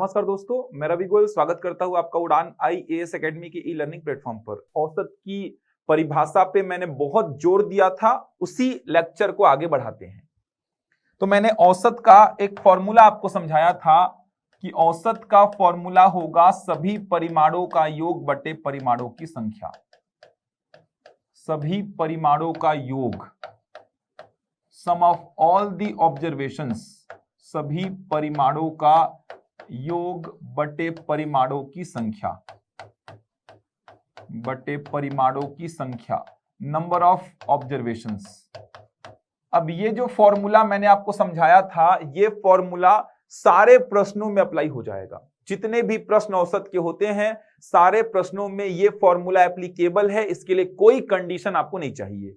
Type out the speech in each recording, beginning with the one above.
नमस्कार दोस्तों, मैं रवि गोयल स्वागत करता हूं आपका उड़ान IAS एकेडमी के ई लर्निंग प्लेटफॉर्म पर। औसत की परिभाषा पे मैंने बहुत जोर दिया था, उसी लेक्चर को आगे बढ़ाते हैं। तो मैंने औसत का एक फॉर्मूला आपको समझाया था कि औसत का फॉर्मूला होगा सभी परिमाणों का योग बटे परिमाणों की संख्या। सभी परिमाणों का योग, सम ऑफ ऑल दी ऑब्जर्वेशंस, सभी परिमाणों का योग बटे परिमाणों की संख्या, बटे परिमाणों की संख्या, नंबर ऑफ ऑब्जर्वेशंस। अब ये जो फॉर्मूला मैंने आपको समझाया था, ये फॉर्मूला सारे प्रश्नों में अप्लाई हो जाएगा। जितने भी प्रश्न औसत के होते हैं, सारे प्रश्नों में ये फॉर्मूला एप्लीकेबल है। इसके लिए कोई कंडीशन आपको नहीं चाहिए।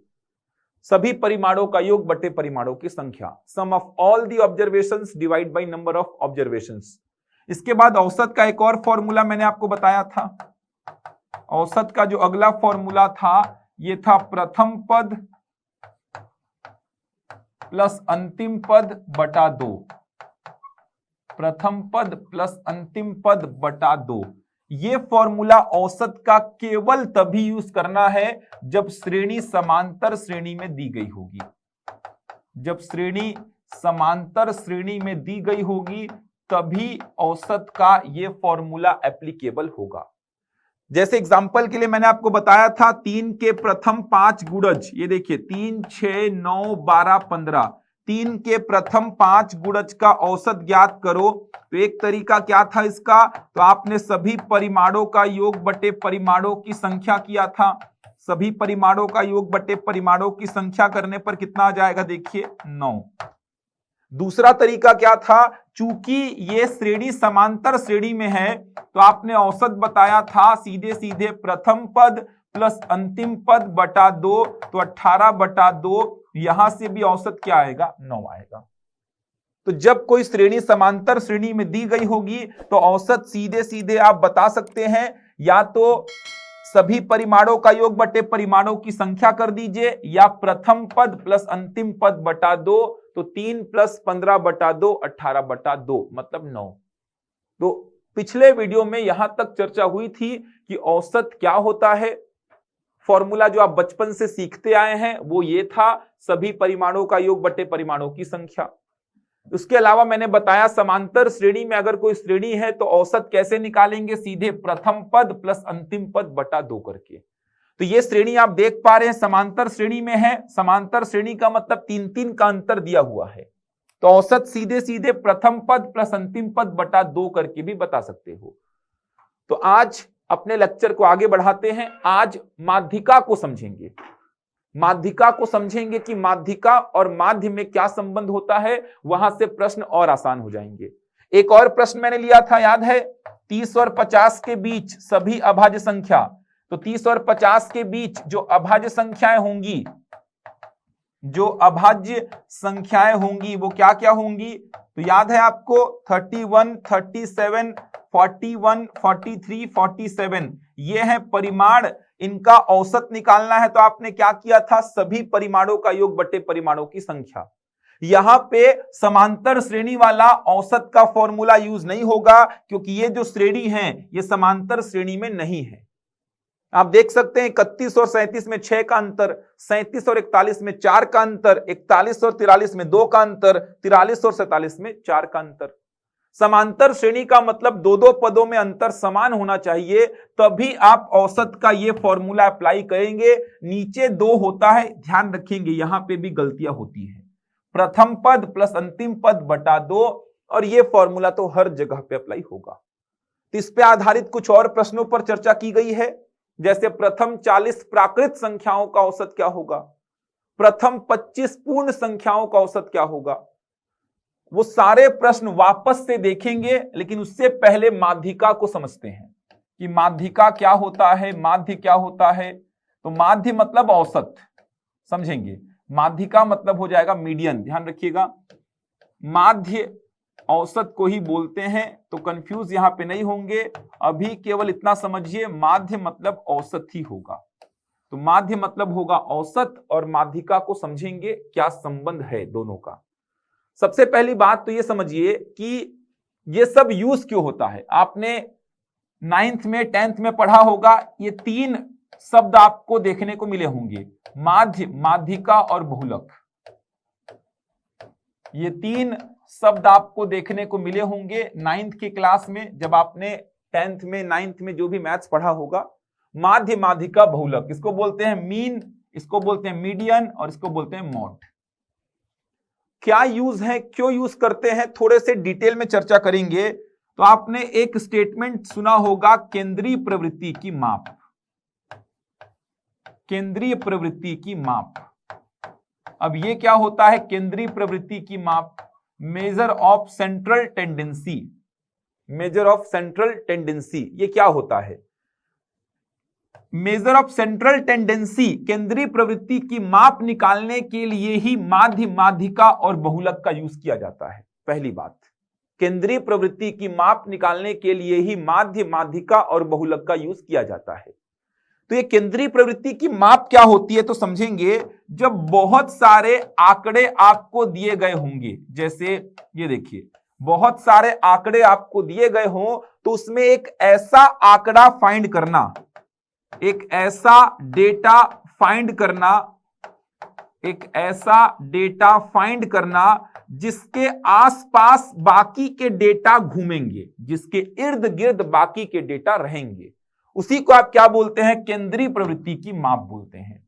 सभी परिमाणों का योग बटे परिमाणों की संख्या, sum of all the observations divide by number of observations. इसके बाद औसत का एक और फॉर्मूला मैंने आपको बताया था। औसत का जो अगला फॉर्मूला था, ये था प्रथम पद प्लस अंतिम पद बटा 2। प्रथम पद प्लस अंतिम पद बटा 2। ये फॉर्मूला औसत का केवल तभी यूज करना है जब श्रेणी समांतर श्रेणी में दी गई होगी। जब श्रेणी समांतर श्रेणी में दी गई होगी तभी औसत का ये फॉर्मूला एप्लीकेबल होगा। जैसे एग्जांपल के लिए मैंने आपको बताया था 3 के प्रथम 5 गुणज, ये देखिए 3, 6, 9, 12, 15। 3 के प्रथम 5 गुणज का औसत ज्ञात करो। तो एक तरीका क्या था इसका, तो आपने सभी परिमाणों का योग बटे परिमाणों की संख्या किया था। सभी परिमाणों का योग बटे परिमाणों की संख्या करने पर कितना आ जाएगा, देखिए 9। दूसरा तरीका क्या था, चूंकि ये श्रेणी समांतर श्रेणी में है तो आपने औसत बताया था सीधे सीधे प्रथम पद प्लस अंतिम पद बटा 2, तो 18 बटा 2। यहां से भी औसत क्या आएगा, 9 आएगा। तो जब कोई श्रेणी समांतर श्रेणी में दी गई होगी तो औसत सीधे सीधे आप बता सकते हैं, या तो सभी परिमाणों का योग बटे परिमाणों की संख्या कर दीजिए, या प्रथम पद प्लस अंतिम पद बटा 2। तो 3 प्लस 15 बटा 2, 18 बटा 2 मतलब 9। तो पिछले वीडियो में यहां तक चर्चा हुई थी कि औसत क्या होता है। फॉर्मूला जो आप बचपन से सीखते आए हैं वो ये था, सभी परिमाणों का योग बटे परिमाणों की संख्या। उसके अलावा मैंने बताया समांतर श्रेणी में अगर कोई श्रेणी है तो औसत कैसे निकालेंगे, सीधे प्रथम पद प्लस अंतिम पद बटा 2 करके। तो ये श्रेणी आप देख पा रहे हैं समांतर श्रेणी में है। समांतर श्रेणी का मतलब 3-3 का अंतर दिया हुआ है। तो औसत सीधे सीधे प्रथम पद प्लस अंतिम पद बटा 2 करके भी बता सकते हो। तो आज अपने लेक्चर को आगे बढ़ाते हैं। आज माध्यिका को समझेंगे। माध्यिका को समझेंगे कि माध्यिका और माध्य में क्या संबंध होता है, वहां से प्रश्न और आसान हो जाएंगे। एक और प्रश्न मैंने लिया था, याद है, 30 और 50 के बीच सभी अभाज्य संख्या। तो 30 और 50 के बीच जो अभाज्य संख्याएं होंगी, जो अभाज्य संख्याएं होंगी वो क्या क्या होंगी, तो याद है आपको 31, 37, 41, 43, 47 ये है परिमाण। इनका औसत निकालना है तो आपने क्या किया था, सभी परिमाणों का योग बटे परिमाणों की संख्या। यहां पे समांतर श्रेणी वाला औसत का फॉर्मूला यूज नहीं होगा, क्योंकि ये जो श्रेणी है ये समांतर श्रेणी में नहीं है। आप देख सकते हैं 31 और 37 में 6 का अंतर, 37 और 41 में 4 का अंतर, 41 और 43 में 2 का अंतर, 43 और 47 में 4 का अंतर। समांतर श्रेणी का मतलब 2-2 पदों में अंतर समान होना चाहिए, तभी आप औसत का ये फॉर्मूला अप्लाई करेंगे। नीचे 2 होता है, ध्यान रखेंगे, यहां पे भी गलतियां होती है। प्रथम पद प्लस अंतिम पद बटा 2, और ये फॉर्मूला तो हर जगह पे अप्लाई होगा। तो इस पे आधारित कुछ और प्रश्नों पर चर्चा की गई है, जैसे प्रथम 40 प्राकृत संख्याओं का औसत क्या होगा, प्रथम 25 पूर्ण संख्याओं का औसत क्या होगा। वो सारे प्रश्न वापस से देखेंगे, लेकिन उससे पहले माध्यिका को समझते हैं कि माध्यिका क्या होता है, माध्य क्या होता है। तो माध्य मतलब औसत, समझेंगे। माध्यिका मतलब हो जाएगा मीडियन, ध्यान रखिएगा। माध्य औसत को ही बोलते हैं, तो कंफ्यूज यहां पे नहीं होंगे। अभी केवल इतना समझिए, माध्य मतलब औसत ही होगा। तो माध्य मतलब होगा औसत, और माध्यिका को समझेंगे क्या संबंध है दोनों का। सबसे पहली बात तो ये समझिए कि ये सब यूज क्यों होता है? आपने 9th में 10th में पढ़ा होगा, ये 3 शब्द आपको देखने को मिले होंगे, माध्य, माध्यिका और बहुलक। ये 3 शब्द आपको देखने को मिले होंगे 9th की क्लास में, जब आपने 10th में 9th में जो भी मैथ्स पढ़ा होगा। माध्य, माध्यिका, बहुलक, इसको बोलते हैं मीन, इसको बोलते हैं मीडियन और इसको बोलते हैं मॉड। क्या यूज है, क्यों यूज करते हैं, थोड़े से डिटेल में चर्चा करेंगे। तो आपने एक स्टेटमेंट सुना होगा, केंद्रीय प्रवृत्ति की माप। केंद्रीय प्रवृत्ति की माप, अब ये क्या होता है केंद्रीय प्रवृत्ति की माप? Measure of central tendency. Measure of central tendency ये क्या होता है? मेजर ऑफ सेंट्रल टेंडेंसी, केंद्रीय प्रवृत्ति की माप निकालने के लिए ही माध्य, माध्यिका और बहुलक का यूज किया जाता है। पहली बात, केंद्रीय प्रवृत्ति की माप निकालने के लिए ही माध्य, माध्यिका और बहुलक का यूज किया जाता है। तो ये केंद्रीय प्रवृत्ति की माप क्या होती है तो समझेंगे, जब बहुत सारे आंकड़े आपको दिए गए होंगे, जैसे ये देखिए बहुत सारे आंकड़े आपको दिए गए हों, तो उसमें एक ऐसा आंकड़ा फाइंड करना, एक ऐसा डेटा फाइंड करना, एक ऐसा डेटा फाइंड करना जिसके आसपास बाकी के डेटा घूमेंगे, जिसके इर्द गिर्द बाकी के डेटा रहेंगे, उसी को आप क्या बोलते हैं? केंद्रीय प्रवृत्ति की माप बोलते हैं।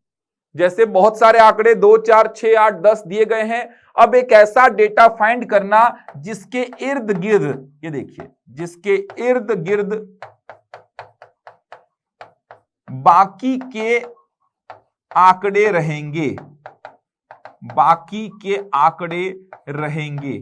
जैसे बहुत सारे आंकड़े 2, 4, 6, 8, 10 दिए गए हैं, अब एक ऐसा डेटा फाइंड करना जिसके इर्द गिर्द, ये देखिए, जिसके इर्द गिर्द बाकी के आंकड़े रहेंगे, बाकी के आंकड़े रहेंगे,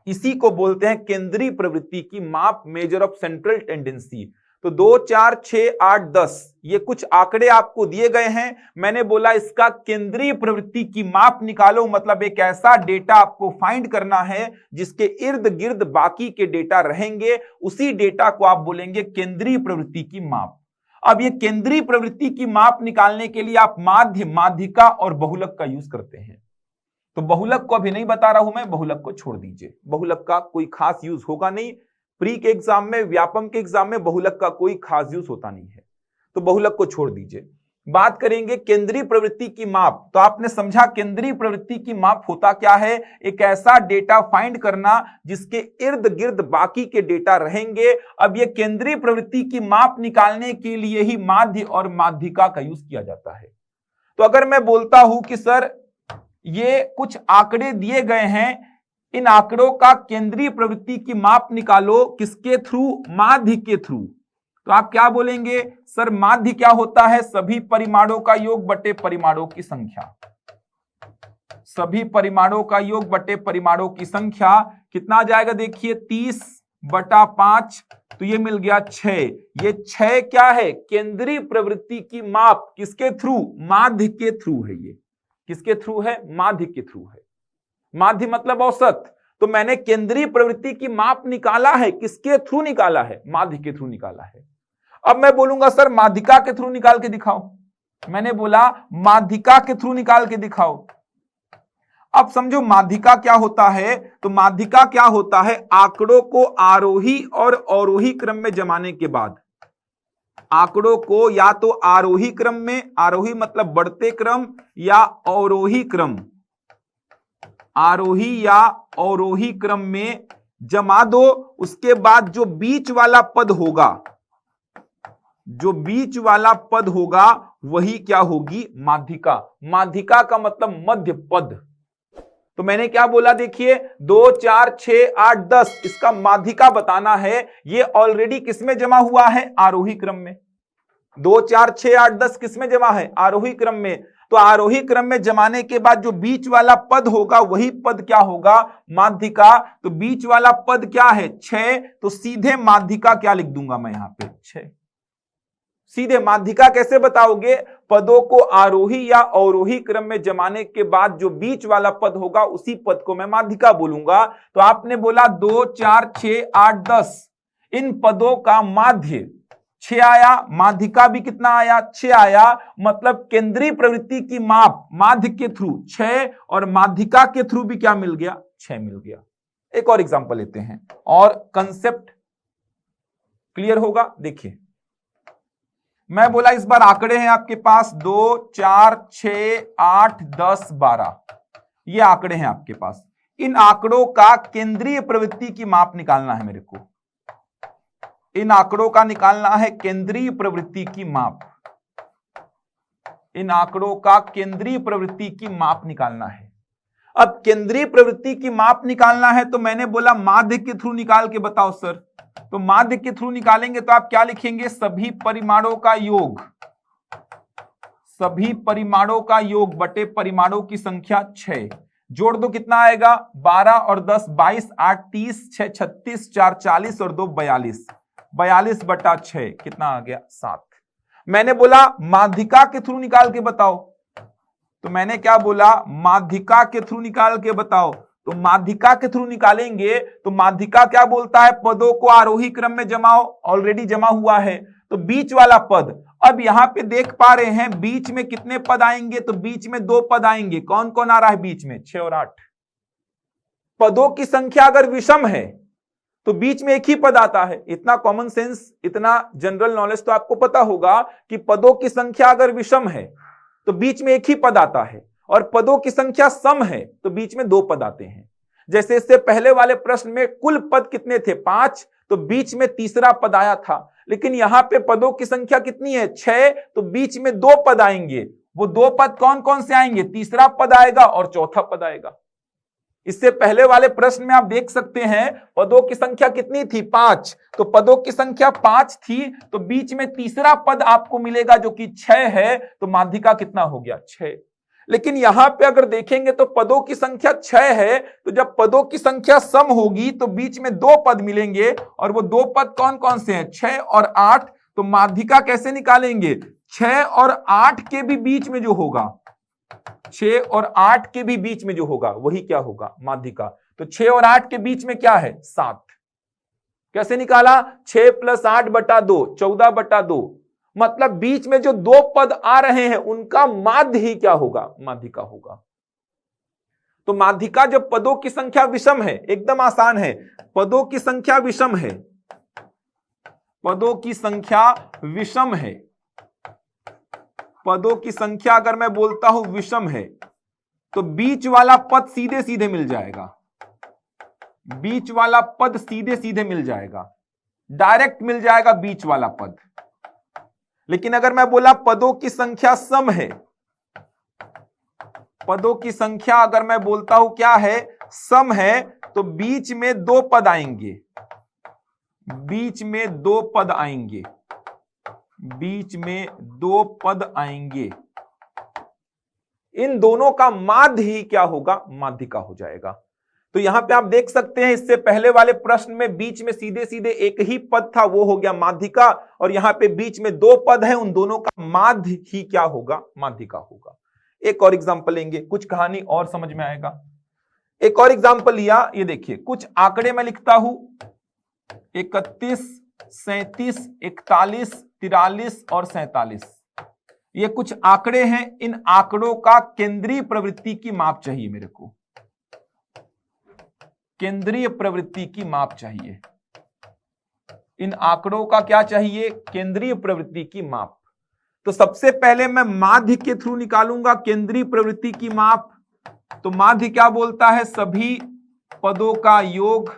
इसी को बोलते हैं केंद्रीय प्रवृत्ति की माप, मेजर ऑफ सेंट्रल टेंडेंसी। तो 2, 4, 6, 8, 10 ये कुछ आंकड़े आपको दिए गए हैं, मैंने बोला इसका केंद्रीय प्रवृत्ति की माप निकालो, मतलब एक ऐसा डेटा आपको फाइंड करना है जिसके इर्द गिर्द बाकी के डेटा रहेंगे, उसी डेटा को आप बोलेंगे केंद्रीय प्रवृत्ति की माप। अब ये केंद्रीय प्रवृत्ति की माप निकालने के लिए आप माध्य, माध्यिका और बहुलक का यूज करते हैं। तो बहुलक को अभी नहीं बता रहा हूं मैं, बहुलक को छोड़ दीजिए, बहुलक का कोई खास यूज होगा नहीं। प्री के एग्जाम में, व्यापम के एग्जाम में बहुलक का कोई खास यूज होता नहीं है, तो बहुलक को छोड़ दीजिए। बात करेंगे केंद्रीय प्रवृत्ति की माप। तो आपने समझा केंद्रीय प्रवृत्ति की माप होता क्या है? एक ऐसा डेटा फाइंड करना जिसके इर्द गिर्द बाकी के डेटा रहेंगे। अब ये केंद्रीय प्रवृत्ति की माप निकालने के लिए ही माध्य और माध्यिका का यूज किया जाता है। तो अगर मैं बोलता हूं कि सर ये कुछ आंकड़े दिए गए हैं, इन आंकड़ों का केंद्रीय प्रवृत्ति की माप निकालो, किसके थ्रू? माध्य के थ्रू। तो आप क्या बोलेंगे? सर माध्य क्या होता है? सभी परिमाणों का योग बटे परिमाणों की संख्या। सभी परिमाणों का योग बटे परिमाणों की संख्या कितना आ जाएगा? देखिए 30/5, तो ये मिल गया 6। ये 6 क्या है? केंद्रीय प्रवृत्ति की माप, किसके थ्रू? माध्य के थ्रू है। ये किसके थ्रू है? माध्य के थ्रू है। माध्य मतलब औसत। तो मैंने केंद्रीय प्रवृत्ति की माप निकाला है, किसके थ्रू निकाला है? माध्य के थ्रू निकाला है। अब मैं बोलूंगा सर माध्यिका के थ्रू निकाल के दिखाओ, मैंने बोला माध्यिका के थ्रू निकाल के दिखाओ। अब समझो माध्यिका क्या होता है। तो माध्यिका क्या होता है? आंकड़ों को आरोही और अवरोही क्रम में जमाने के बाद, आंकड़ों को या तो आरोही क्रम में, आरोही मतलब बढ़ते क्रम, या अवरोही क्रम, आरोही या अवरोही क्रम में जमा दो। उसके बाद जो बीच वाला पद होगा, जो बीच वाला पद होगा वही क्या होगी? माध्यिका। माध्यिका का मतलब मध्य पद। तो मैंने क्या बोला? देखिए 2, 4, 6, 8, 10 इसका माध्यिका बताना है। ये ऑलरेडी किसमें जमा हुआ है? आरोही क्रम में। 2, 4, 6, 8, 10 किसमें जमा है? आरोही क्रम में। तो आरोही क्रम में जमाने के बाद जो बीच वाला पद होगा वही पद क्या होगा? माध्यिका। तो बीच वाला पद क्या है? 6। तो सीधे माध्यिका क्या लिख दूंगा मैं यहां पे? 6। सीधे माध्यिका कैसे बताओगे? पदों को आरोही या अवरोही क्रम में जमाने के बाद जो बीच वाला पद होगा उसी पद को मैं माध्यिका बोलूंगा। तो आपने बोला 2, 4, 6, 8, 10 इन पदों का माध्य 6 आया, माध्यिका भी कितना आया? 6 आया। मतलब केंद्रीय प्रवृत्ति की माप माध्य के थ्रू 6 और माध्यिका के थ्रू भी क्या मिल गया? 6 मिल गया। एक और एग्जांपल लेते हैं और कंसेप्ट क्लियर होगा। देखिए, मैं बोला इस बार आंकड़े हैं आपके पास 2, 4, 6, 8, 10, 12, ये आंकड़े हैं आपके पास। इन आंकड़ों का केंद्रीय प्रवृत्ति की माप निकालना है मेरे को। इन आंकड़ों का निकालना है केंद्रीय प्रवृत्ति की माप। इन आंकड़ों का केंद्रीय प्रवृत्ति की माप निकालना है। अब केंद्रीय प्रवृत्ति की माप निकालना है तो मैंने बोला माध्य के थ्रू निकाल के बताओ सर। तो माध्य के थ्रू निकालेंगे तो आप क्या लिखेंगे, सभी परिमाणों का योग, सभी परिमाणों का योग बटे परिमाणों की संख्या 6। जोड़ दो कितना आएगा, 12 और 10 22, 8 30, 6 36, 4 40 और 2 42, 42 बटा 6 कितना आ गया, 7। मैंने बोला माध्यिका के थ्रू निकाल के बताओ, तो मैंने क्या बोला, माध्यिका के थ्रू निकाल के बताओ। तो माध्यिका के थ्रू निकालेंगे तो माध्यिका क्या बोलता है, पदों को आरोही क्रम में जमाओ, ऑलरेडी जमा हुआ है। तो बीच वाला पद, अब यहां पे देख पा रहे हैं बीच में कितने पद आएंगे, तो बीच में 2 पद आएंगे। कौन कौन आ रहा है बीच में, 6 और 8। पदों की संख्या अगर विषम है तो बीच में एक ही पद आता है। इतना कॉमन सेंस, इतना जनरल नॉलेज तो आपको पता होगा कि पदों की संख्या अगर विषम है तो बीच में एक ही पद आता है, और पदों की संख्या सम है तो बीच में 2 पद आते हैं। जैसे इससे पहले वाले प्रश्न में कुल पद कितने थे, 5, तो बीच में तीसरा पद आया था। लेकिन यहां पे पदों की संख्या कितनी है, 6, तो बीच में 2 पद आएंगे। वो 2 पद कौन कौन से आएंगे, तीसरा पद आएगा और चौथा पद आएगा। इससे पहले वाले प्रश्न में आप देख सकते हैं पदों की संख्या कितनी थी, 5, तो पदों की संख्या 5 थी, तो बीच में तीसरा पद आपको मिलेगा जो कि 6 है, तो माध्यिका कितना हो गया, 6। लेकिन यहां पे अगर देखेंगे तो पदों की संख्या 6 है, तो जब पदों की संख्या सम होगी तो बीच में 2 पद मिलेंगे, और वो 2 पद कौन कौन से हैं, 6 और 8। तो माध्यिका कैसे निकालेंगे, 6 और 8 के भी बीच में जो होगा, 6 और 8 के भी बीच में जो होगा वही क्या होगा, माध्यिका। तो 6 और 8 के बीच में क्या है, 7। कैसे निकाला, 6 + 8 बटा 2, 14 बटा 2। मतलब बीच में जो 2 पद आ रहे हैं उनका माध्य ही क्या होगा, माध्यिका होगा। तो माध्यिका जब पदों की संख्या विषम है, एकदम आसान है, पदों की संख्या विषम है, पदों की संख्या विषम है, पदों की संख्या अगर मैं बोलता हूं विषम है, तो बीच वाला पद सीधे सीधे मिल जाएगा, बीच वाला पद सीधे सीधे मिल जाएगा, डायरेक्ट मिल जाएगा बीच वाला पद। लेकिन अगर मैं बोला पदों की संख्या सम है, पदों की संख्या अगर मैं बोलता हूं क्या है, सम है, तो बीच में 2 पद आएंगे, बीच में 2 पद आएंगे, बीच में 2 पद आएंगे। इन दोनों का माध्य ही क्या होगा, माध्यिका हो जाएगा। तो यहां पे आप देख सकते हैं इससे पहले वाले प्रश्न में बीच में सीधे सीधे एक ही पद था, वो हो गया माध्यिका, और यहां पे बीच में 2 पद हैं, उन दोनों का माध्य ही क्या होगा, माध्यिका होगा। एक और एग्जांपल लेंगे, कुछ कहानी और समझ में आएगा। एक और एग्जांपल लिया, ये देखिए कुछ आंकड़े मैं लिखता हूं, 31, 37, 41, 43 और 47। ये कुछ आंकड़े हैं, इन आंकड़ों का केंद्रीय प्रवृत्ति की माप चाहिए मेरे को, केंद्रीय प्रवृत्ति की माप चाहिए। इन आंकड़ों का क्या चाहिए, केंद्रीय प्रवृत्ति की माप। तो सबसे पहले मैं माध्य के थ्रू निकालूंगा केंद्रीय प्रवृत्ति की माप। तो माध्य क्या बोलता है, सभी पदों का योग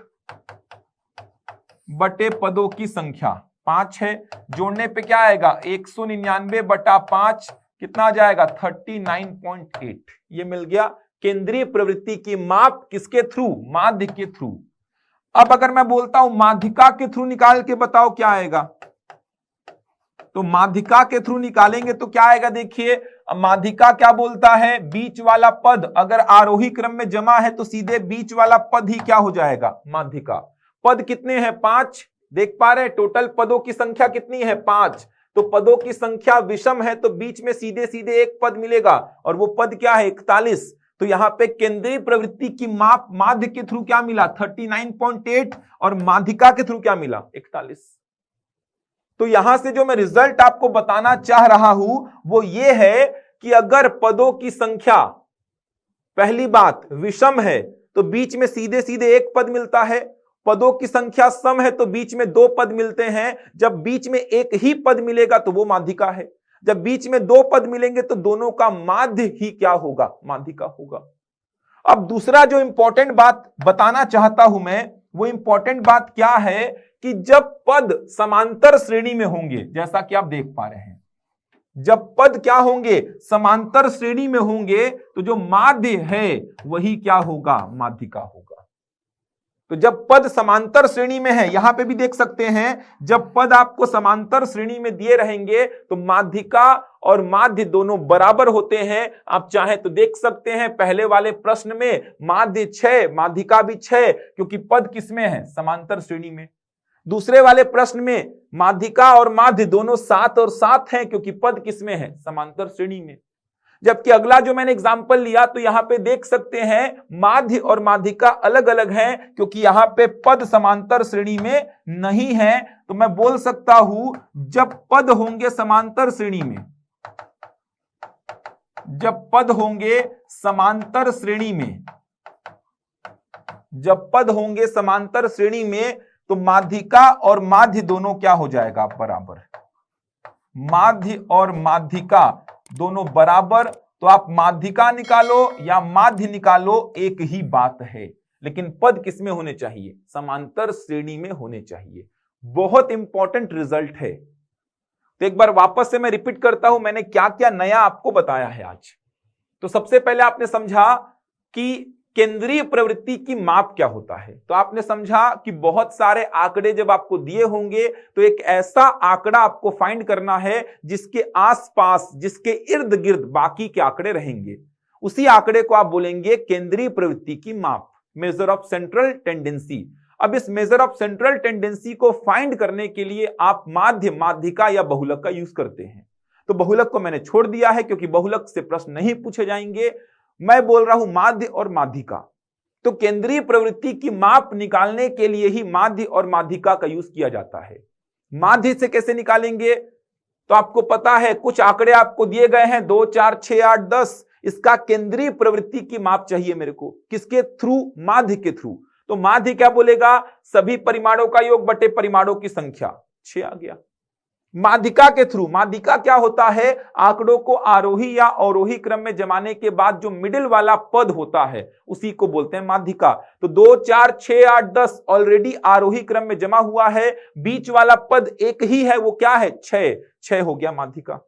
बटे पदों की संख्या। 5 है, जोड़ने पे क्या आएगा, 199 बटा 5 कितना आ जाएगा, 39.8। ये मिल गया केंद्रीय प्रवृत्ति की माप, किसके थ्रू, माध्य के थ्रू। अब अगर मैं बोलता हूं माध्यिका के थ्रू निकाल के बताओ क्या आएगा, तो माध्यिका के थ्रू निकालेंगे तो क्या आएगा, देखिए माध्यिका क्या बोलता है, बीच वाला पद अगर आरोही क्रम में जमा है तो सीधे बीच वाला पद ही क्या हो जाएगा, माध्यिका। पद कितने हैं, 5, देख पा रहे हैं टोटल पदों की संख्या कितनी है, 5। तो पदों की संख्या विषम है तो बीच में सीधे सीधे एक पद मिलेगा, और वो पद क्या है, 41। तो यहां पे केंद्रीय प्रवृत्ति की माप माध्य के थ्रू क्या मिला, 39.8, और माध्यिका के थ्रू क्या मिला, 41। तो यहां से जो मैं रिजल्ट आपको बताना चाह रहा हूं वो ये है कि अगर पदों की संख्या, पहली बात विषम है, तो बीच में सीधे सीधे एक पद मिलता है। पदों की संख्या सम है तो बीच में दो पद मिलते हैं। जब बीच में एक ही पद मिलेगा तो वो माध्यिका है। जब बीच में दो पद मिलेंगे तो दोनों का माध्य ही क्या होगा, माध्यिका होगा। अब दूसरा जो इंपॉर्टेंट बात बताना चाहता हूं मैं, वो इंपॉर्टेंट बात क्या है कि जब पद समांतर श्रेणी में होंगे, जैसा कि आप देख पा रहे हैं, जब पद क्या होंगे, समांतर श्रेणी में होंगे, तो जो माध्य है वही क्या होगा, माध्यिका होगा। तो जब पद समांतर श्रेणी में है, यहां पे भी देख सकते हैं, जब पद आपको समांतर श्रेणी में दिए रहेंगे तो माध्यिका और माध्य दोनों बराबर होते हैं। आप चाहें तो देख सकते हैं पहले वाले प्रश्न में माध्य 6, माध्यिका भी 6, क्योंकि पद किसमें है, समांतर श्रेणी में। दूसरे वाले प्रश्न में माध्यिका और माध्य दोनों 7 और 7 हैं, क्योंकि पद किसमें है, समांतर श्रेणी में। जबकि अगला जो मैंने एग्जाम्पल लिया तो यहां पे देख सकते हैं माध्य और माध्यिका अलग अलग हैं, क्योंकि यहां पे पद समांतर श्रेणी में नहीं है। तो मैं बोल सकता हूं जब पद होंगे समांतर श्रेणी में, जब पद होंगे समांतर श्रेणी में, जब पद होंगे समांतर श्रेणी में, तो माध्यिका और माध्य दोनों क्या हो जाएगा, बराबर। माध्य और माध्यिका दोनों बराबर। तो आप माध्यिका निकालो या माध्य निकालो, एक ही बात है, लेकिन पद किसमें होने चाहिए, समांतर श्रेणी में होने चाहिए। बहुत इंपॉर्टेंट रिजल्ट है। तो एक बार वापस से मैं रिपीट करता हूं, मैंने क्या क्या नया आपको बताया है आज। तो सबसे पहले आपने समझा कि केंद्रीय प्रवृत्ति की माप क्या होता है। तो आपने समझा कि बहुत सारे आंकड़े जब आपको दिए होंगे तो एक ऐसा आंकड़ा आपको फाइंड करना है जिसके आसपास, जिसके इर्द गिर्द बाकी के आंकड़े रहेंगे। उसी आंकड़े को आप बोलेंगे केंद्रीय प्रवृत्ति की माप, मेजर ऑफ सेंट्रल टेंडेंसी। अब इस मेजर ऑफ सेंट्रल टेंडेंसी को फाइंड करने के लिए आप माध्य, माध्यिका या बहुलक का यूज करते हैं। तो बहुलक को मैंने छोड़ दिया है क्योंकि बहुलक से प्रश्न नहीं पूछे जाएंगे। मैं बोल रहा हूं माध्य और माध्यिका। तो केंद्रीय प्रवृत्ति की माप निकालने के लिए ही माध्य और माध्यिका का यूज किया जाता है। माध्य से कैसे निकालेंगे, तो आपको पता है कुछ आंकड़े आपको दिए गए हैं 2, 4, 6, 8, 10। इसका केंद्रीय प्रवृत्ति की माप चाहिए मेरे को, किसके थ्रू, माध्य के थ्रू। तो माध्य क्या बोलेगा, सभी परिमाणों का योग बटे परिमाणों की संख्या, 6 आ गया। माध्यिका के थ्रू, माध्यिका क्या होता है, आंकड़ों को आरोही या अवरोही क्रम में जमाने के बाद जो मिडिल वाला पद होता है उसी को बोलते हैं माध्यिका। तो 2, 4, 6, 8, 10 ऑलरेडी आरोही क्रम में जमा हुआ है, बीच वाला पद एक ही है, वो क्या है, 6 हो गया माध्यिका।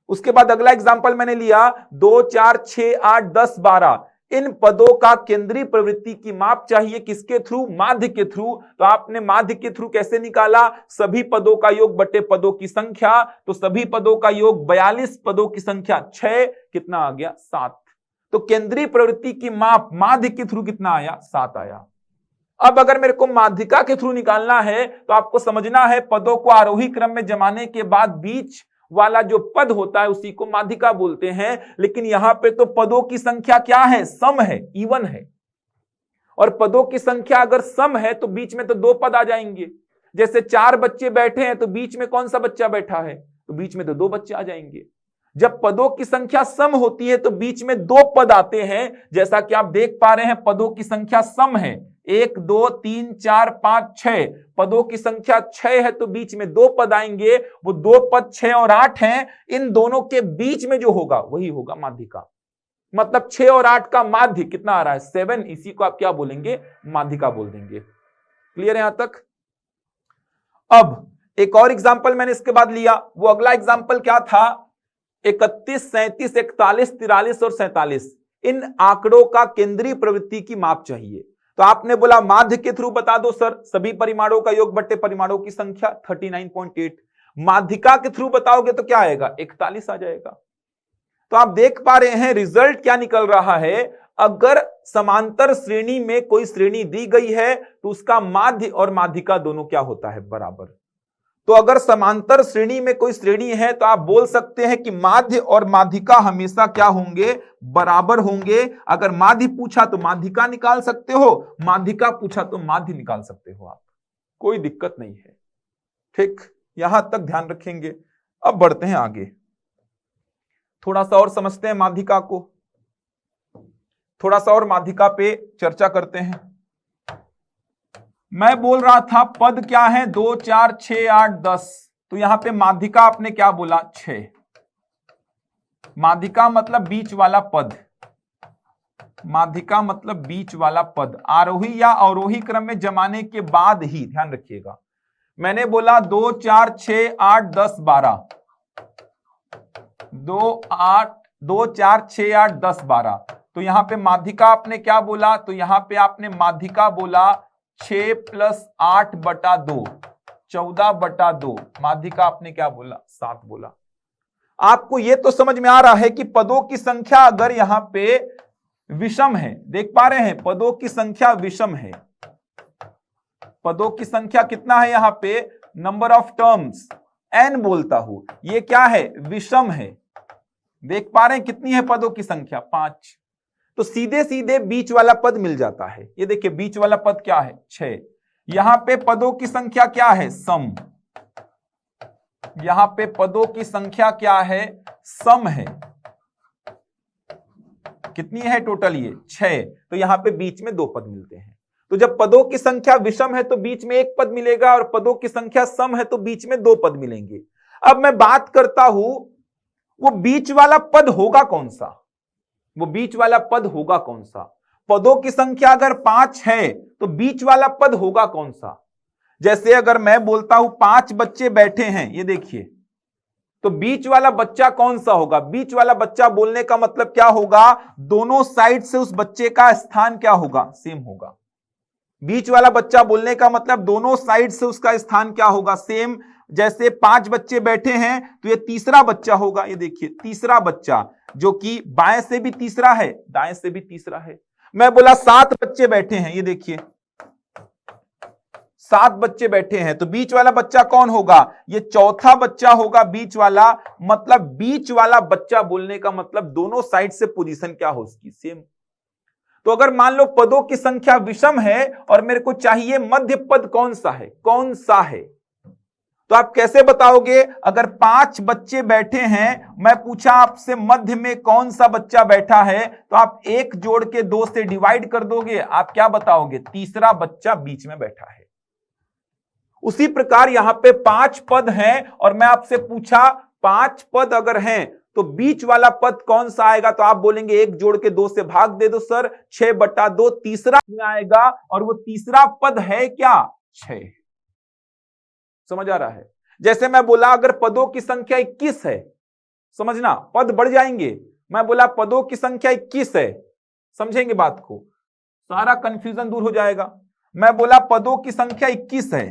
उसके बाद अगला एग्जांपल मैंने लिया 2, 4, 6, 8, 10, 12। इन पदों का केंद्रीय प्रवृत्ति की माप चाहिए, किसके थ्रू, माध्य के थ्रू। तो आपने माध्य के थ्रू कैसे निकाला, सभी पदों का योग बटे पदों की संख्या। तो सभी पदों का योग 42, पदों की संख्या 6, कितना आ गया, 7। तो केंद्रीय प्रवृत्ति की माप माध्य के थ्रू कितना आया, 7 आया। अब अगर मेरे को माध्यिका के थ्रू निकालना है तो आपको समझना है पदों को आरोही क्रम में जमाने के बाद बीच वाला जो पद होता है उसी को माध्यिका बोलते हैं। लेकिन यहां पे तो पदों की संख्या क्या है, सम है, इवन है। और पदों की संख्या अगर सम है तो बीच में तो 2 पद आ जाएंगे। जैसे 4 बच्चे बैठे हैं तो बीच में कौन सा बच्चा बैठा है, तो बीच में तो 2 बच्चे आ जाएंगे। जब पदों की संख्या सम होती है तो बीच में 2 पद आते हैं। जैसा कि आप देख पा रहे हैं पदों की संख्या सम है, 1, 2, 3, 4, 5, 6। पदों की संख्या 6 है तो बीच में 2 पद आएंगे। वो 2 पद 6 और 8 हैं। इन दोनों के बीच में जो होगा वही होगा माध्यिका। मतलब 6 और 8 का माध्य कितना आ रहा है, 7। इसी को आप क्या बोलेंगे, माध्यिका बोल देंगे। क्लियर है यहां तक। अब एक और एग्जाम्पल मैंने इसके बाद लिया। वो अगला एग्जाम्पल क्या था, 31, 37, 41, 43 और 47। इन आंकड़ों का केंद्रीय प्रवृत्ति की माप चाहिए। तो आपने बोला माध्य के थ्रू बता दो सर, सभी परिमाणों का योग बट्टे परिमाणों की संख्या 39.8। माध्यिका के थ्रू बताओगे तो क्या आएगा, 41 आ जाएगा। तो आप देख पा रहे हैं रिजल्ट क्या निकल रहा है। अगर समांतर श्रेणी में कोई श्रेणी दी गई है तो उसका माध्य और माध्यिका दोनों क्या होता है, बराबर। तो अगर समांतर श्रेणी में कोई श्रेणी है तो आप बोल सकते हैं कि माध्य और माध्यिका हमेशा क्या होंगे, बराबर होंगे। अगर माध्य पूछा तो माध्यिका निकाल सकते हो, माध्यिका पूछा तो माध्य निकाल सकते हो आप, कोई दिक्कत नहीं है। ठीक, यहां तक ध्यान रखेंगे। अब बढ़ते हैं आगे, थोड़ा सा और समझते हैं माध्यिका को। थोड़ा सा और माध्यिका पे चर्चा करते हैं। मैं बोल रहा था पद क्या है, 2 4 6 8 10, तो यहां पे माध्यिका आपने क्या बोला, 6। माध्यिका मतलब बीच वाला पद, माध्यिका मतलब बीच वाला पद, आरोही या अवरोही क्रम में जमाने के बाद ही, ध्यान रखिएगा। मैंने बोला 2 4 6 8 10 12, 2 4 6 8 10 12, तो यहां पे माध्यिका आपने क्या बोला, तो यहां पे आपने माध्यिका बोला 6 + 8 बटा 2, 14 बटा 2, माध्यिका आपने क्या बोला, 7 बोला। आपको यह तो समझ में आ रहा है कि पदों की संख्या अगर यहां पे विषम है, देख पा रहे हैं, पदों की संख्या विषम है, पदों की संख्या कितना है यहां पे, नंबर ऑफ टर्म्स n बोलता हूं, ये क्या है, विषम है। देख पा रहे हैं कितनी है पदों की संख्या, 5, तो सीधे सीधे बीच वाला पद मिल जाता है। ये देखिए बीच वाला पद क्या है, 6। यहां पे पदों की संख्या क्या है, सम, यहां पे पदों की संख्या क्या है, सम है। कितनी है टोटल, ये 6, तो यहां पे बीच में 2 पद मिलते हैं। तो जब पदों की संख्या विषम है तो बीच में 1 पद मिलेगा, और पदों की संख्या सम है तो बीच में 2 पद मिलेंगे। अब मैं बात करता हूं वो बीच वाला पद होगा कौन सा, वो बीच वाला पद होगा कौन सा। पदों की संख्या अगर 5 है तो बीच वाला पद होगा कौन सा। जैसे अगर मैं बोलता हूं 5 बच्चे बैठे हैं, ये देखिए, तो बीच वाला बच्चा कौन सा होगा, बीच वाला बच्चा बोलने का मतलब क्या होगा, दोनों साइड से उस बच्चे का स्थान क्या होगा, सेम होगा। बीच वाला बच्चा बोलने का मतलब दोनों साइड से उसका स्थान क्या होगा, सेम। जैसे 5 बच्चे बैठे हैं तो ये तीसरा बच्चा होगा, ये देखिए तीसरा बच्चा, जो कि बाएं से भी तीसरा है, दाएं से भी तीसरा है। मैं बोला 7 बच्चे बैठे हैं, ये देखिए 7 बच्चे बैठे हैं, तो बीच वाला बच्चा कौन होगा, ये चौथा बच्चा होगा बीच वाला। मतलब बीच वाला बच्चा बोलने का मतलब दोनों साइड से पोजीशन क्या हो उसकी, सेम। तो अगर मान लो पदों की संख्या विषम है और मेरे को चाहिए मध्य पद कौन सा है, कौन सा है, तो आप कैसे बताओगे। अगर 5 बच्चे बैठे हैं, मैं पूछा आपसे मध्य में कौन सा बच्चा बैठा है, तो आप 1 जोड़ के 2 से डिवाइड कर दोगे, आप क्या बताओगे, तीसरा बच्चा बीच में बैठा है। उसी प्रकार यहां पे 5 पद हैं और मैं आपसे पूछा 5 पद अगर हैं तो बीच वाला पद कौन सा आएगा, तो आप बोलेंगे 1 जोड़ के 2 से भाग दे दो सर, 6 बटा 2 तीसरा में आएगा, और वो तीसरा पद है क्या, 6। समझ आ रहा है। जैसे मैं बोला अगर पदों की संख्या 21 है, समझना पद बढ़ जाएंगे, मैं बोला पदों की संख्या 21 है, समझेंगे बात को, सारा कंफ्यूजन दूर हो जाएगा। मैं बोला पदों की संख्या 21 है,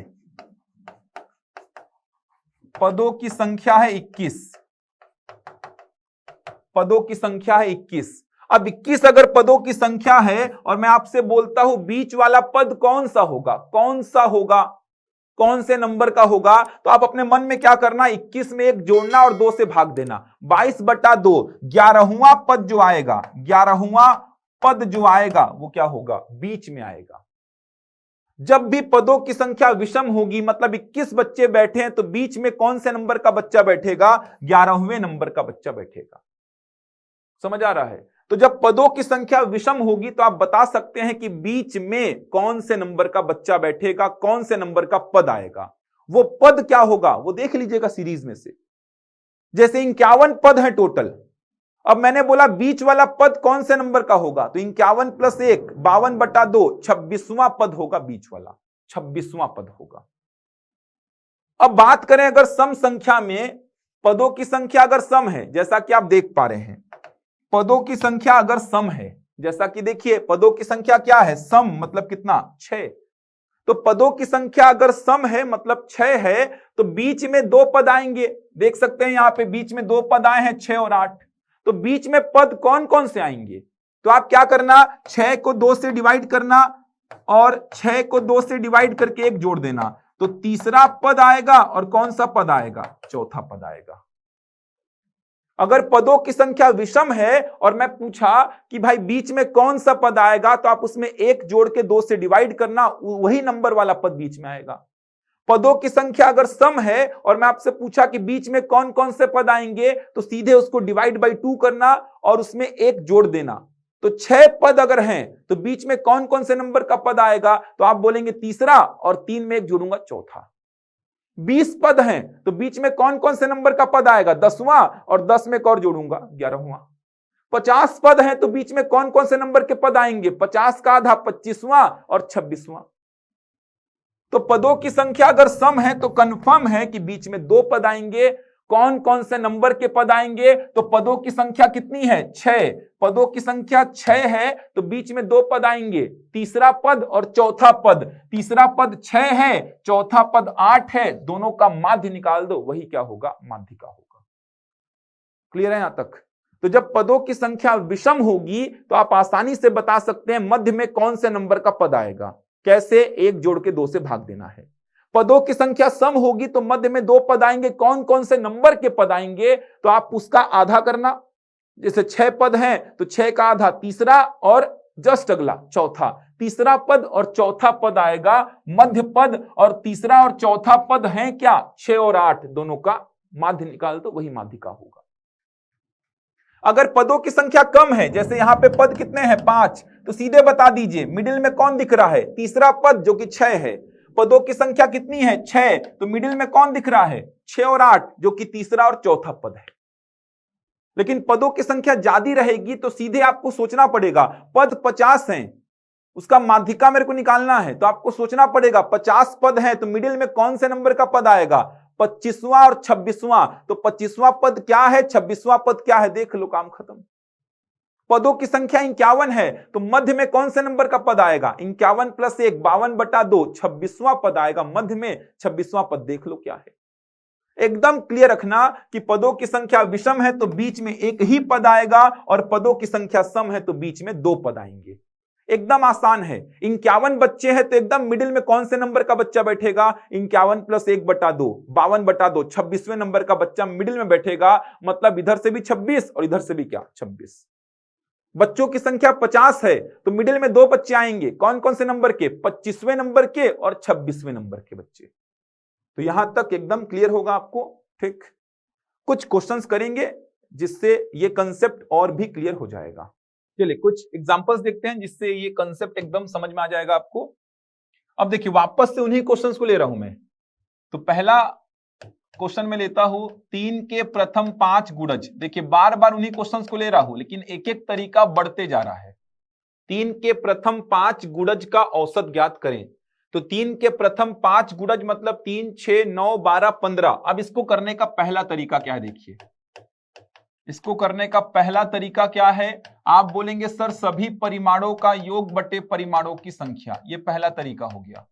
पदों की संख्या है 21, पदों की संख्या है 21। अब 21 अगर पदों की संख्या है और मैं आपसे बोलता हूं बीच वाला पद कौन सा होगा, कौन सा होगा, कौन से नंबर का होगा, तो आप अपने मन में क्या करना, 21 में 1 जोड़ना और 2 से भाग देना, 22 बटा 2, 11वां पद जो आएगा, 11वां पद जो आएगा वो क्या होगा, बीच में आएगा। जब भी पदों की संख्या विषम होगी, मतलब 21 बच्चे बैठे हैं, तो बीच में कौन से नंबर का बच्चा बैठेगा, 11वें नंबर का बच्चा बैठेगा। समझ आ रहा है। तो जब पदों की संख्या विषम होगी तो आप बता सकते हैं कि बीच में कौन से नंबर का बच्चा बैठेगा, कौन से नंबर का पद आएगा। वो पद क्या होगा वो देख लीजिएगा सीरीज में से। जैसे 51 पद है टोटल, अब मैंने बोला बीच वाला पद कौन से नंबर का होगा, तो 51 + 1 52 बटा 2 26वां पद होगा, बीच वाला 26वां पद होगा। अब बात करें अगर सम संख्या में पदों की संख्या अगर सम है, जैसा कि आप देख पा रहे हैं, पदों की संख्या अगर सम है, जैसा कि देखिए पदों की संख्या क्या है, सम मतलब कितना, 6। तो पदों की संख्या अगर सम है मतलब 6 है, तो बीच में 2 पद आएंगे। देख सकते हैं यहां पे बीच में 2 पद आए हैं, 6 और 8। तो बीच में पद कौन कौन से आएंगे, तो आप क्या करना, 6 को 2 से डिवाइड करना और 6 को 2 से डिवाइड करके 1 जोड़ देना, तो तीसरा पद आएगा और कौन सा पद आएगा, चौथा पद आएगा। अगर पदों की संख्या विषम है और मैं पूछा कि भाई बीच में कौन सा पद आएगा, तो आप उसमें 1 जोड़ के 2 से डिवाइड करना, वही नंबर वाला पद बीच में आएगा। पदों की संख्या अगर सम है और मैं आपसे पूछा कि बीच में कौन कौन से पद आएंगे, तो सीधे उसको डिवाइड बाई 2 करना और उसमें 1 जोड़ देना, तो 6 पद अगर हैं तो बीच में कौन कौन से नंबर का पद आएगा? तो आप बोलेंगे तीसरा, और 3 में एक जोड़ूंगा चौथा। 20 पद हैं तो बीच में कौन कौन से नंबर का पद आएगा? 10वां, और 10 में एक और जोड़ूंगा 11वां। 50 पद हैं तो बीच में कौन कौन से नंबर के पद आएंगे? 50 का आधा 25वां और 26वां। तो पदों की संख्या अगर सम है तो कंफर्म है कि बीच में 2 पद आएंगे। कौन कौन से नंबर के पद आएंगे? तो पदों की संख्या कितनी है? 6। पदों की संख्या 6 है तो बीच में 2 पद आएंगे, तीसरा पद और चौथा पद। तीसरा पद 6 है, चौथा पद 8 है, दोनों का माध्य निकाल दो, वही क्या होगा? माध्यिका होगा। क्लियर है यहां तक? तो जब पदों की संख्या विषम होगी तो आप आसानी से बता सकते हैं मध्य में कौन से नंबर का पद आएगा। कैसे? 1 जोड़ के 2 से भाग देना है। पदों की संख्या सम होगी तो मध्य में 2 पद आएंगे, कौन कौन से नंबर के पद आएंगे? तो आप उसका आधा करना। जैसे 6 पद हैं तो 6 का आधा तीसरा और जस्ट अगला चौथा। तीसरा पद और चौथा पद आएगा, मध्य पद और तीसरा और चौथा पद हैं क्या? 6 और 8, दोनों का माध्य निकाल दो, वही माध्यिका होगा। अगर पदों की संख्या कम है, जैसे यहां पे पद कितने हैं? 5, तो सीधे बता दीजिए मिडिल में कौन दिख रहा है? तीसरा पद जो कि 6 है। पदों की संख्या कितनी है? 6, तो मिडिल में कौन दिख रहा है? 6 और 8 जो कि तीसरा और चौथा पद है। लेकिन पदों की संख्या ज्यादा रहेगी तो सीधे आपको सोचना पड़ेगा, पद 50 हैं, उसका माध्यिका मेरे को निकालना है, तो आपको सोचना पड़ेगा 50 पद हैं तो मिडिल में कौन से नंबर का पद आएगा? 25वां और 26वां। तो 25वां पद क्या है? 26वां पद क्या है? देख लो, काम खत्म। पदों की संख्या 51 है तो मध्य में कौन से नंबर का पद आएगा? 51 + 1 52/2, 26वां पद आएगा मध्य में। 26वां पद देख लो क्या है। एकदम क्लियर रखना कि पदों की संख्या विषम है तो बीच में एक ही पद आएगा, और पदों की संख्या सम है तो बीच में 2 पद आएंगे। एकदम आसान है। 51 बच्चे हैं तो एकदम मिडिल में कौन से नंबर का बच्चा बैठेगा? 51 + 1/2, 52/2, 26वें नंबर का बच्चा मिडिल में बैठेगा। मतलब इधर से भी 26 और इधर से भी क्या? 26। बच्चों की संख्या 50 है तो मिडिल में 2 बच्चे आएंगे, कौन कौन से नंबर के? 25वें नंबर के और 26वें नंबर के बच्चे। तो यहां तक एकदम क्लियर होगा आपको। ठीक, कुछ क्वेश्चंस करेंगे जिससे ये कंसेप्ट और भी क्लियर हो जाएगा। चलिए कुछ एग्जांपल्स देखते हैं जिससे ये कंसेप्ट एकदम समझ में आ जाएगा आपको। अब देखिए वापस से उन्हीं क्वेश्चंस को ले रहा हूं मैं। तो पहला क्वेश्चन में लेता हूं 3 के प्रथम 5 गुणज। देखिए बार बार उन्हीं क्वेश्चंस को ले रहा हूं लेकिन एक एक तरीका बढ़ते जा रहा है। 3 के प्रथम 5 गुणज का औसत ज्ञात करें। तो 3 के प्रथम 5 गुणज मतलब 3, 6, 9, 12, 15। अब इसको करने का पहला तरीका क्या है? देखिए इसको करने का पहला तरीका क्या है? आप बोलेंगे सर सभी परिमाणों का योग बटे परिमाणों की संख्या। ये पहला तरीका हो गया।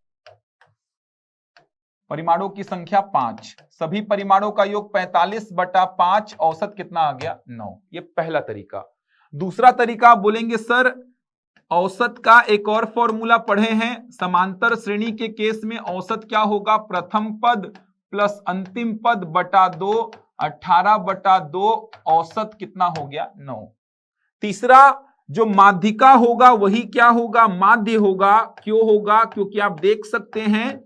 परिमाणों की संख्या 5, सभी परिमाणों का योग 45/5, औसत कितना आ गया? 9। ये पहला तरीका। दूसरा तरीका आप बोलेंगे सर औसत का एक और फॉर्मूला पढ़े हैं, समांतर श्रेणी के केस में औसत क्या होगा? प्रथम पद प्लस अंतिम पद बटा 2, 18/2, औसत कितना हो गया? 9। तीसरा जो माध्यिका होगा वही क्या होगा? माध्य होगा। क्यों होगा? क्योंकि आप देख सकते हैं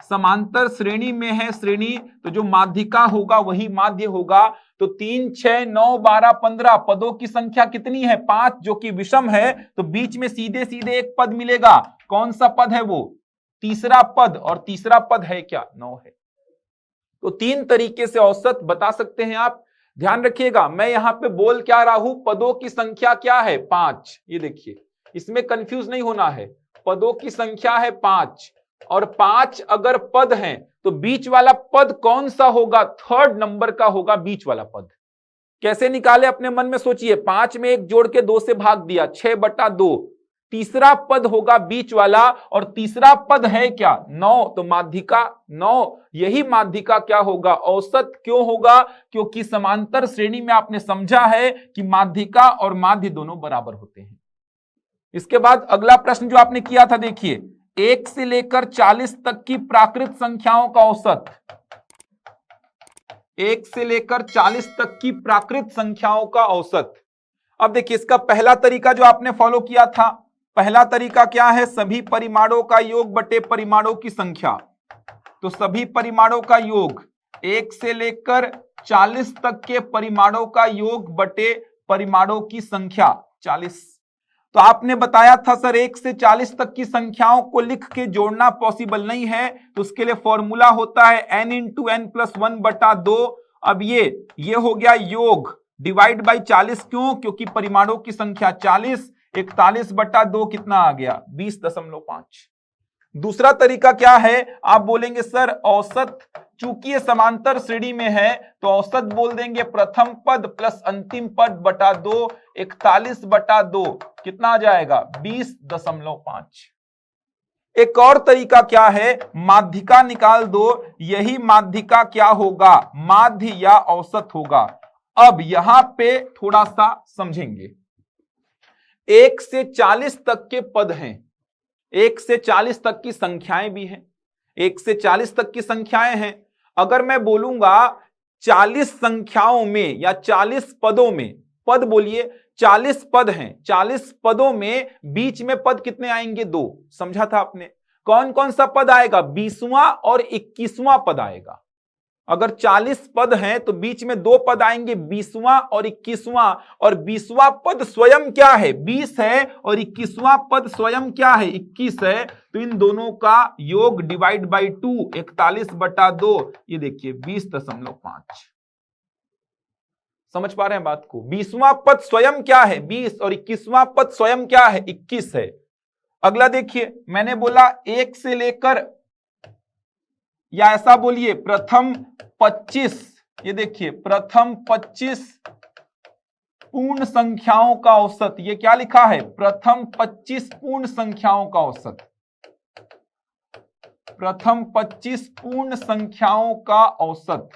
समांतर श्रेणी में है श्रेणी, तो जो माध्यिका होगा वही माध्य होगा। तो 3, 6, 9, 12, 15 पदों की संख्या कितनी है? 5, जो कि विषम है। तो बीच में सीधे सीधे एक पद मिलेगा। कौन सा पद है वो? तीसरा पद, और तीसरा पद है क्या? 9 है। तो 3 तरीके से औसत बता सकते हैं आप। ध्यान रखिएगा मैं यहां पे बोल क्या रहा हूं? पदों की संख्या क्या है? 5। ये देखिए इसमें कंफ्यूज नहीं होना है। पदों की संख्या है 5, और 5 अगर पद हैं तो बीच वाला पद कौन सा होगा? थर्ड नंबर का होगा बीच वाला पद। कैसे निकाले अपने मन में सोचिए। 5 में एक जोड़ के 2 से भाग दिया, 6/2। तीसरा पद होगा बीच वाला, और तीसरा पद है क्या? 9। तो माध्यिका 9। यही माध्यिका क्या होगा? औसत। क्यों होगा? क्योंकि समांतर श्रेणी में आपने समझा है कि माध्यिका और माध्य दोनों बराबर होते हैं। इसके बाद अगला प्रश्न जो आपने किया था, देखिए 1 से लेकर 40 तक की प्राकृत संख्याओं का औसत। 1 से लेकर 40 तक की प्राकृत संख्याओं का औसत। अब देखिए इसका पहला तरीका जो आपने फॉलो किया था, पहला तरीका क्या है? सभी परिमाणों का योग बटे परिमाणों की संख्या। तो सभी परिमाणों का योग 1 से लेकर 40 तक के परिमाणों का योग बटे परिमाणों की संख्या 40। तो आपने बताया था सर 1 से 40 तक की संख्याओं को लिख के जोड़ना पॉसिबल नहीं है, तो उसके लिए फॉर्मूला होता है n इंटू एन प्लस 1/2। अब ये हो गया योग, डिवाइड बाई 40, क्यों? क्योंकि परिमाणों की संख्या 40, 41/2 कितना आ गया? 20.5। दूसरा तरीका क्या है? आप बोलेंगे सर औसत, चूंकि ये समांतर श्रेणी में है तो औसत बोल देंगे प्रथम पद प्लस अंतिम पद बटा 2, 41/2 कितना आ जाएगा? 20.5। एक और तरीका क्या है? माध्यिका निकाल दो, यही माध्यिका क्या होगा? माध्य या औसत होगा। अब यहां पे थोड़ा सा समझेंगे, 1 से 40 तक के पद हैं, 1 से 40 तक की संख्याएं भी हैं, 1 से 40 तक की संख्याएं हैं। अगर मैं बोलूंगा 40 संख्याओं में या 40 पदों में, पद बोलिए, 40 पद हैं, 40 पदों में बीच में पद कितने आएंगे? 2। समझा था आपने? कौन कौन सा पद आएगा? 20वां और 21वां पद आएगा। अगर 40 पद हैं तो बीच में 2 पद आएंगे, 20वां और 21वां, और 20वां पद स्वयं क्या है? 20 है, और 21वां पद स्वयं क्या है? 21 है। तो इन दोनों का योग डिवाइड बाई 2, 41/2, ये देखिए 20.5। समझ पा रहे हैं बात को? 20वां पद स्वयं क्या है? 20, और 21वां पद स्वयं क्या है? 21 है। अगला देखिए, मैंने बोला 1 से लेकर, या ऐसा बोलिए प्रथम 25, ये देखिए प्रथम 25 पूर्ण संख्याओं का औसत, ये क्या लिखा है? प्रथम 25 पूर्ण संख्याओं का औसत, प्रथम 25 पूर्ण संख्याओं का औसत।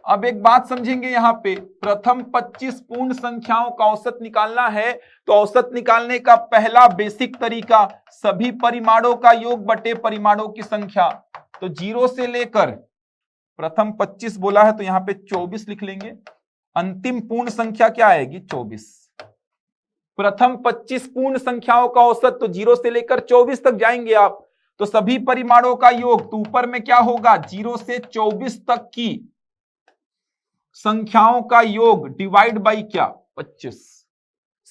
अब एक बात समझेंगे यहां पे, प्रथम 25 पूर्ण संख्याओं का औसत निकालना है तो औसत निकालने का पहला बेसिक तरीका सभी परिमाणों का योग बटे परिमाणों की संख्या। तो 0 से लेकर, प्रथम 25 बोला है तो यहां पे 24 लिख लेंगे, अंतिम पूर्ण संख्या क्या आएगी? 24। प्रथम 25 पूर्ण संख्याओं का औसत, तो 0 से लेकर 24 तक जाएंगे आप, तो सभी परिमाणों का योग, तो ऊपर में क्या होगा? 0 से 24 तक की संख्याओं का योग डिवाइड बाई क्या? 25।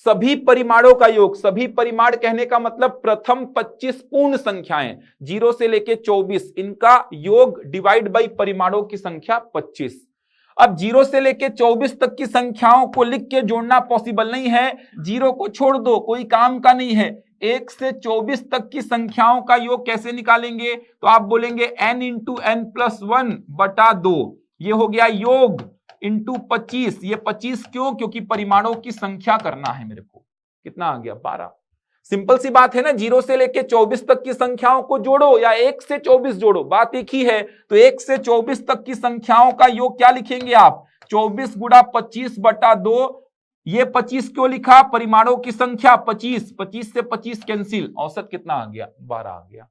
सभी परिमाणों का योग, सभी परिमाण कहने का मतलब प्रथम 25 पूर्ण संख्याएं 0 से लेके 24, इनका योग डिवाइड बाई परिमाणों की संख्या 25। अब 0 से लेके 24 तक की संख्याओं को लिख के जोड़ना पॉसिबल नहीं है, 0 को छोड़ दो, कोई काम का नहीं है। 1 से 24 तक की संख्याओं का योग कैसे निकालेंगे? तो आप बोलेंगे n इंटू एन प्लस 1/2, ये हो गया योग इंटू 25। ये 25 क्यों? क्योंकि परिमाणों की संख्या करना है मेरे को। कितना आ गया? 12। सिंपल सी बात है ना, 0 से लेके 24 तक की संख्याओं को जोड़ो या 1 से 24 जोड़ो, बात एक ही है। तो 1 से 24 तक की संख्याओं का योग क्या लिखेंगे आप? 24 गुणा 25/2। ये 25 क्यों लिखा? परिमाणों की संख्या 25, 25 से 25 कैंसिल, औसत कितना आ गया? 12 आ गया।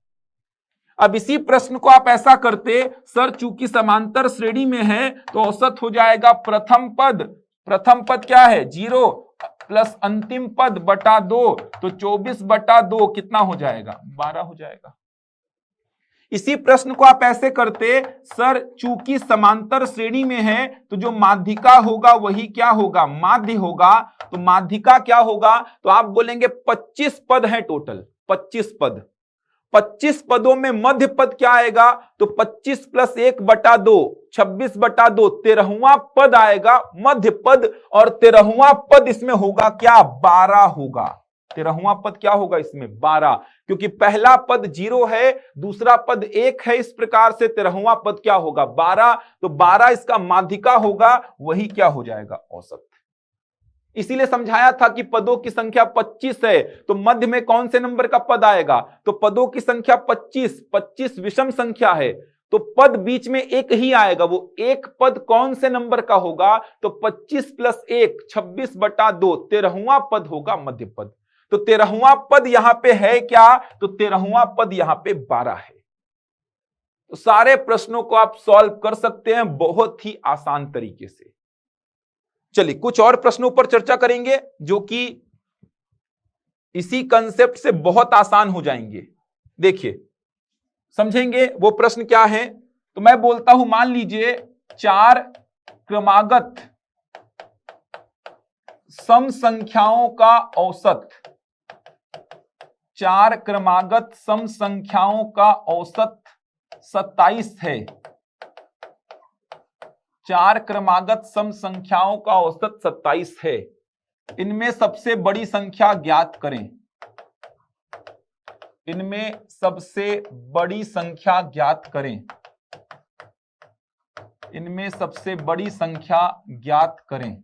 अब इसी प्रश्न को आप ऐसा करते, सर चूंकि समांतर श्रेणी में है तो औसत हो जाएगा प्रथम पद, प्रथम पद क्या है? 0 प्लस अंतिम पद बटा 2, तो 24/2 कितना हो जाएगा? 12 हो जाएगा। इसी प्रश्न को आप ऐसे करते, सर चूंकि समांतर श्रेणी में है तो जो माध्यिका होगा वही क्या होगा? माध्य होगा। तो माध्यिका क्या होगा? तो आप बोलेंगे 25 पद है टोटल, 25 पद, 25 पदों में मध्य पद क्या आएगा? तो 25 प्लस 1/2, 26/2, 13वां पद आएगा मध्य पद, और 13वां पद इसमें होगा क्या? 12 होगा। 13वां पद क्या होगा इसमें? 12, क्योंकि पहला पद 0 है, दूसरा पद 1 है, इस प्रकार से 13वां पद क्या होगा? 12। तो 12 इसका माध्यिका होगा, वही क्या हो जाएगा? औसत। इसीलिए समझाया था कि पदों की संख्या 25 है तो मध्य में कौन से नंबर का पद आएगा? तो पदों की संख्या 25, 25 विषम संख्या है तो पद बीच में एक ही आएगा, वो एक पद कौन से नंबर का होगा? तो 25 प्लस 1, 26/2, 13वां पद होगा मध्य पद। तो 13वां पद यहां पे है क्या? तो 13वां पद यहां पे 12 है। तो सारे प्रश्नों को आप सॉल्व कर सकते हैं बहुत ही आसान तरीके से। चलिए कुछ और प्रश्नों पर चर्चा करेंगे जो कि इसी कंसेप्ट से बहुत आसान हो जाएंगे। देखिए समझेंगे वो प्रश्न क्या है। तो मैं बोलता हूं, मान लीजिए 4 क्रमागत सम संख्याओं का औसत, 4 क्रमागत सम संख्याओं का औसत 27 है। 4 क्रमागत सम संख्याओं का औसत 27 है। इनमें सबसे बड़ी संख्या ज्ञात करें। इनमें सबसे बड़ी संख्या ज्ञात करें। इनमें सबसे बड़ी संख्या ज्ञात करें।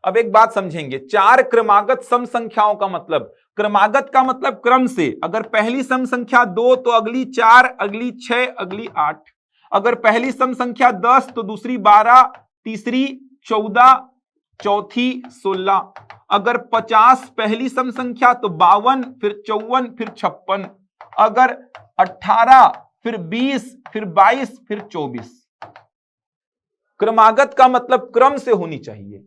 अब एक बात समझेंगे, 4 क्रमागत सम संख्याओं का मतलब, क्रमागत का मतलब क्रम से, अगर पहली सम संख्या 2 तो अगली 4, अगली 6, अगली 8। अगर पहली सम संख्या 10 तो दूसरी 12, तीसरी 14, चौथी 16। अगर 50 पहली सम संख्या तो 52, फिर 54, फिर 56। अगर 18, फिर 20, फिर 22, फिर 24। क्रमागत का मतलब क्रम से होनी चाहिए।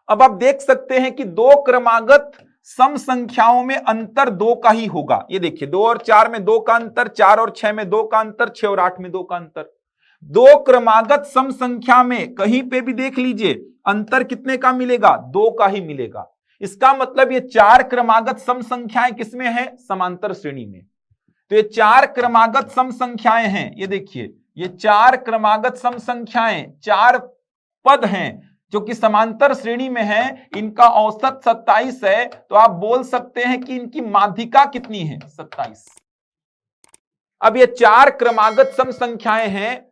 अब आप देख सकते हैं कि 2 क्रमागत सम संख्याओं में अंतर 2 का ही होगा। ये देखिए, 2 और 4 में 2 का अंतर, 4 और 6 में 2 का अंतर, 6 और 8 में 2 का अंतर। 2 क्रमागत सम संख्या में कहीं पे भी देख लीजिए, अंतर कितने का मिलेगा? 2 का ही मिलेगा। इसका मतलब ये 4 क्रमागत सम संख्याएं किसमें है? समांतर श्रेणी में। तो ये 4 क्रमागत सम संख्याएं हैं। ये देखिए, ये 4 क्रमागत सम संख्याएं, 4 पद हैं जो कि समांतर श्रेणी में है। इनका औसत 27 है। तो आप बोल सकते हैं कि इनकी माध्यिका कितनी है? 27। अब ये 4 क्रमागत सम संख्याएं हैं,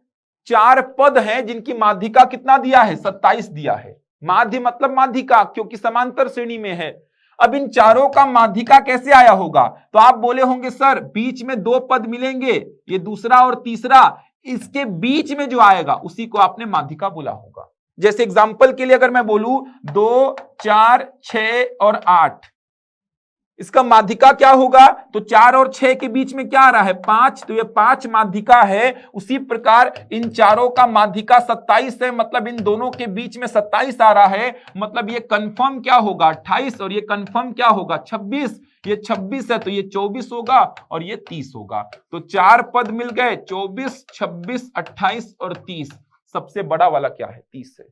4 पद हैं जिनकी माध्यिका कितना दिया है? 27 दिया है। माध्य मतलब माध्यिका, क्योंकि समांतर श्रेणी में है। अब इन चारों का माध्यिका कैसे आया होगा? तो आप बोले होंगे सर बीच में 2 पद मिलेंगे, ये दूसरा और तीसरा, इसके बीच में जो आएगा उसी को आपने माध्यिका बोला होगा। जैसे एग्जांपल के लिए अगर मैं बोलूं 2, 4, 6 और 8, इसका माध्यिका क्या होगा? तो 4 और 6 के बीच में क्या आ रहा है? 5, तो ये 5 माध्यिका है। उसी प्रकार इन चारों का माध्यिका 27 है, मतलब इन दोनों के बीच में 27 आ रहा है। मतलब ये कंफर्म क्या होगा? 28, और ये कंफर्म क्या होगा? 26। ये 26 है तो ये 24 होगा, और ये 30 होगा। तो 4 पद मिल गए, 24, 26, 28 और 30। सबसे बड़ा वाला क्या है? 30 है।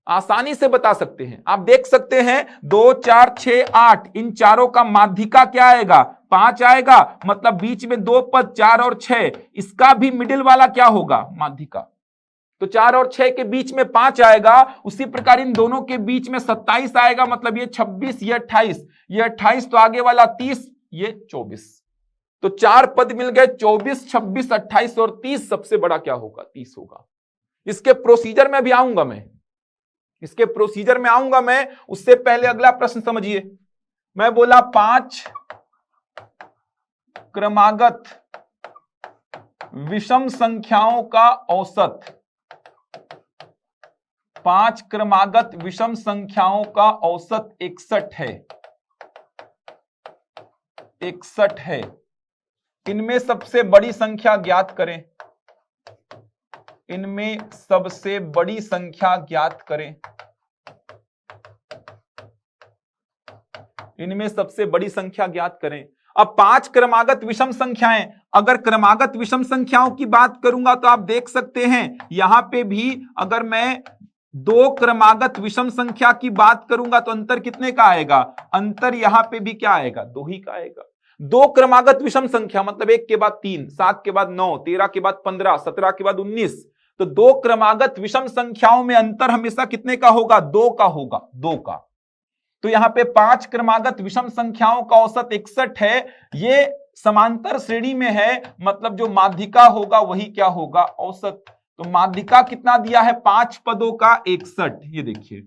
आसानी से बता सकते हैं। आप देख सकते हैं 2, 4, 6, 8, इन चारों का माध्यिका क्या आएगा? 5 आएगा। मतलब बीच में 2 पद 4 और 6, इसका भी मिडिल वाला क्या होगा? माध्यिका। तो 4 और 6 के बीच में 5 आएगा। उसी प्रकार इन दोनों के बीच में 27 आएगा। मतलब ये 26, ये 28, ये 28, तो आगे वाला 30, ये 24। तो 4 पद मिल गए, 24, 26, 28 और 30। सबसे बड़ा क्या होगा? 30 होगा। इसके प्रोसीजर में भी आऊंगा मैं, इसके प्रोसीजर में आऊंगा मैं। उससे पहले अगला प्रश्न समझिए। मैं बोला 5 क्रमागत विषम संख्याओं का औसत, 5 क्रमागत विषम संख्याओं का औसत 61 है। 61 है। इनमें सबसे बड़ी संख्या ज्ञात करें। इनमें सबसे बड़ी संख्या ज्ञात करें। इनमें सबसे बड़ी संख्या ज्ञात करें। अब 5 क्रमागत विषम संख्याएं, अगर क्रमागत विषम संख्याओं की बात करूंगा तो आप देख सकते हैं यहां पे भी अगर मैं 2 क्रमागत विषम संख्या की बात करूंगा तो अंतर कितने का आएगा? अंतर यहां पे भी क्या आएगा? 2 ही का आएगा। 2 क्रमागत विषम संख्या मतलब 1 के बाद 3, 7 के बाद 9, 13 के बाद 15, 17 के बाद 19। तो 2 क्रमागत विषम संख्याओं में अंतर हमेशा कितने का होगा? 2 का होगा। 2 का। तो यहां पे 5 क्रमागत विषम संख्याओं का औसत 61 है। ये समांतर श्रेणी में है, मतलब जो माध्यिका होगा वही क्या होगा? औसत। तो माध्यिका कितना दिया है? 5 पदों का 61। ये देखिए,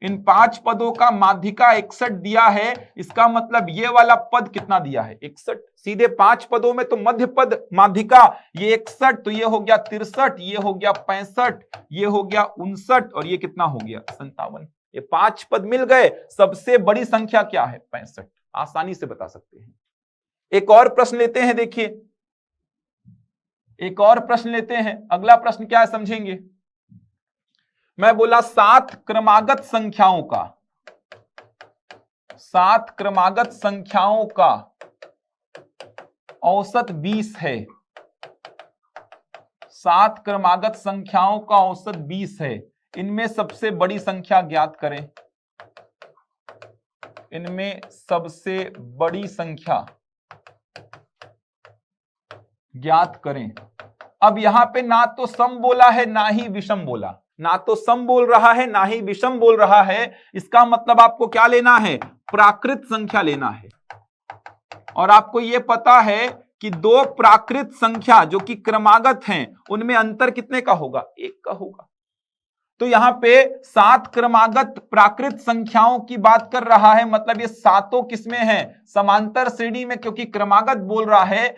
इन 5 पदों का माध्यिका 61 दिया है। इसका मतलब ये वाला पद कितना दिया है? 61। सीधे 5 पदों में तो मध्य पद माध्यिका ये 61, तो ये हो गया 63, ये हो गया 65, ये हो गया 59, और ये कितना हो गया? 57। ये 5 पद मिल गए। सबसे बड़ी संख्या क्या है? 65। आसानी से बता सकते हैं। एक और प्रश्न लेते हैं। देखिए, एक और प्रश्न लेते हैं। अगला प्रश्न क्या है समझेंगे। मैं बोला 7 क्रमागत संख्याओं का, 7 क्रमागत संख्याओं का औसत 20 है। 7 क्रमागत संख्याओं का औसत 20 है। इनमें सबसे बड़ी संख्या ज्ञात करें। इनमें सबसे बड़ी संख्या ज्ञात करें। अब यहां पे ना तो सम बोला है ना ही विषम बोला, ना तो सम बोल रहा है ना ही विषम बोल रहा है। इसका मतलब आपको क्या लेना है, प्राकृत संख्या लेना है। और आपको यह पता है कि दो प्राकृत संख्या जो कि क्रमागत हैं उनमें अंतर कितने का होगा, 1 का होगा। तो यहां पे 7 क्रमागत प्राकृत संख्याओं की बात कर रहा है, मतलब ये सातों किसमें हैं, समांतर श्रेणी में, क्योंकि क्रमागत बोल रहा है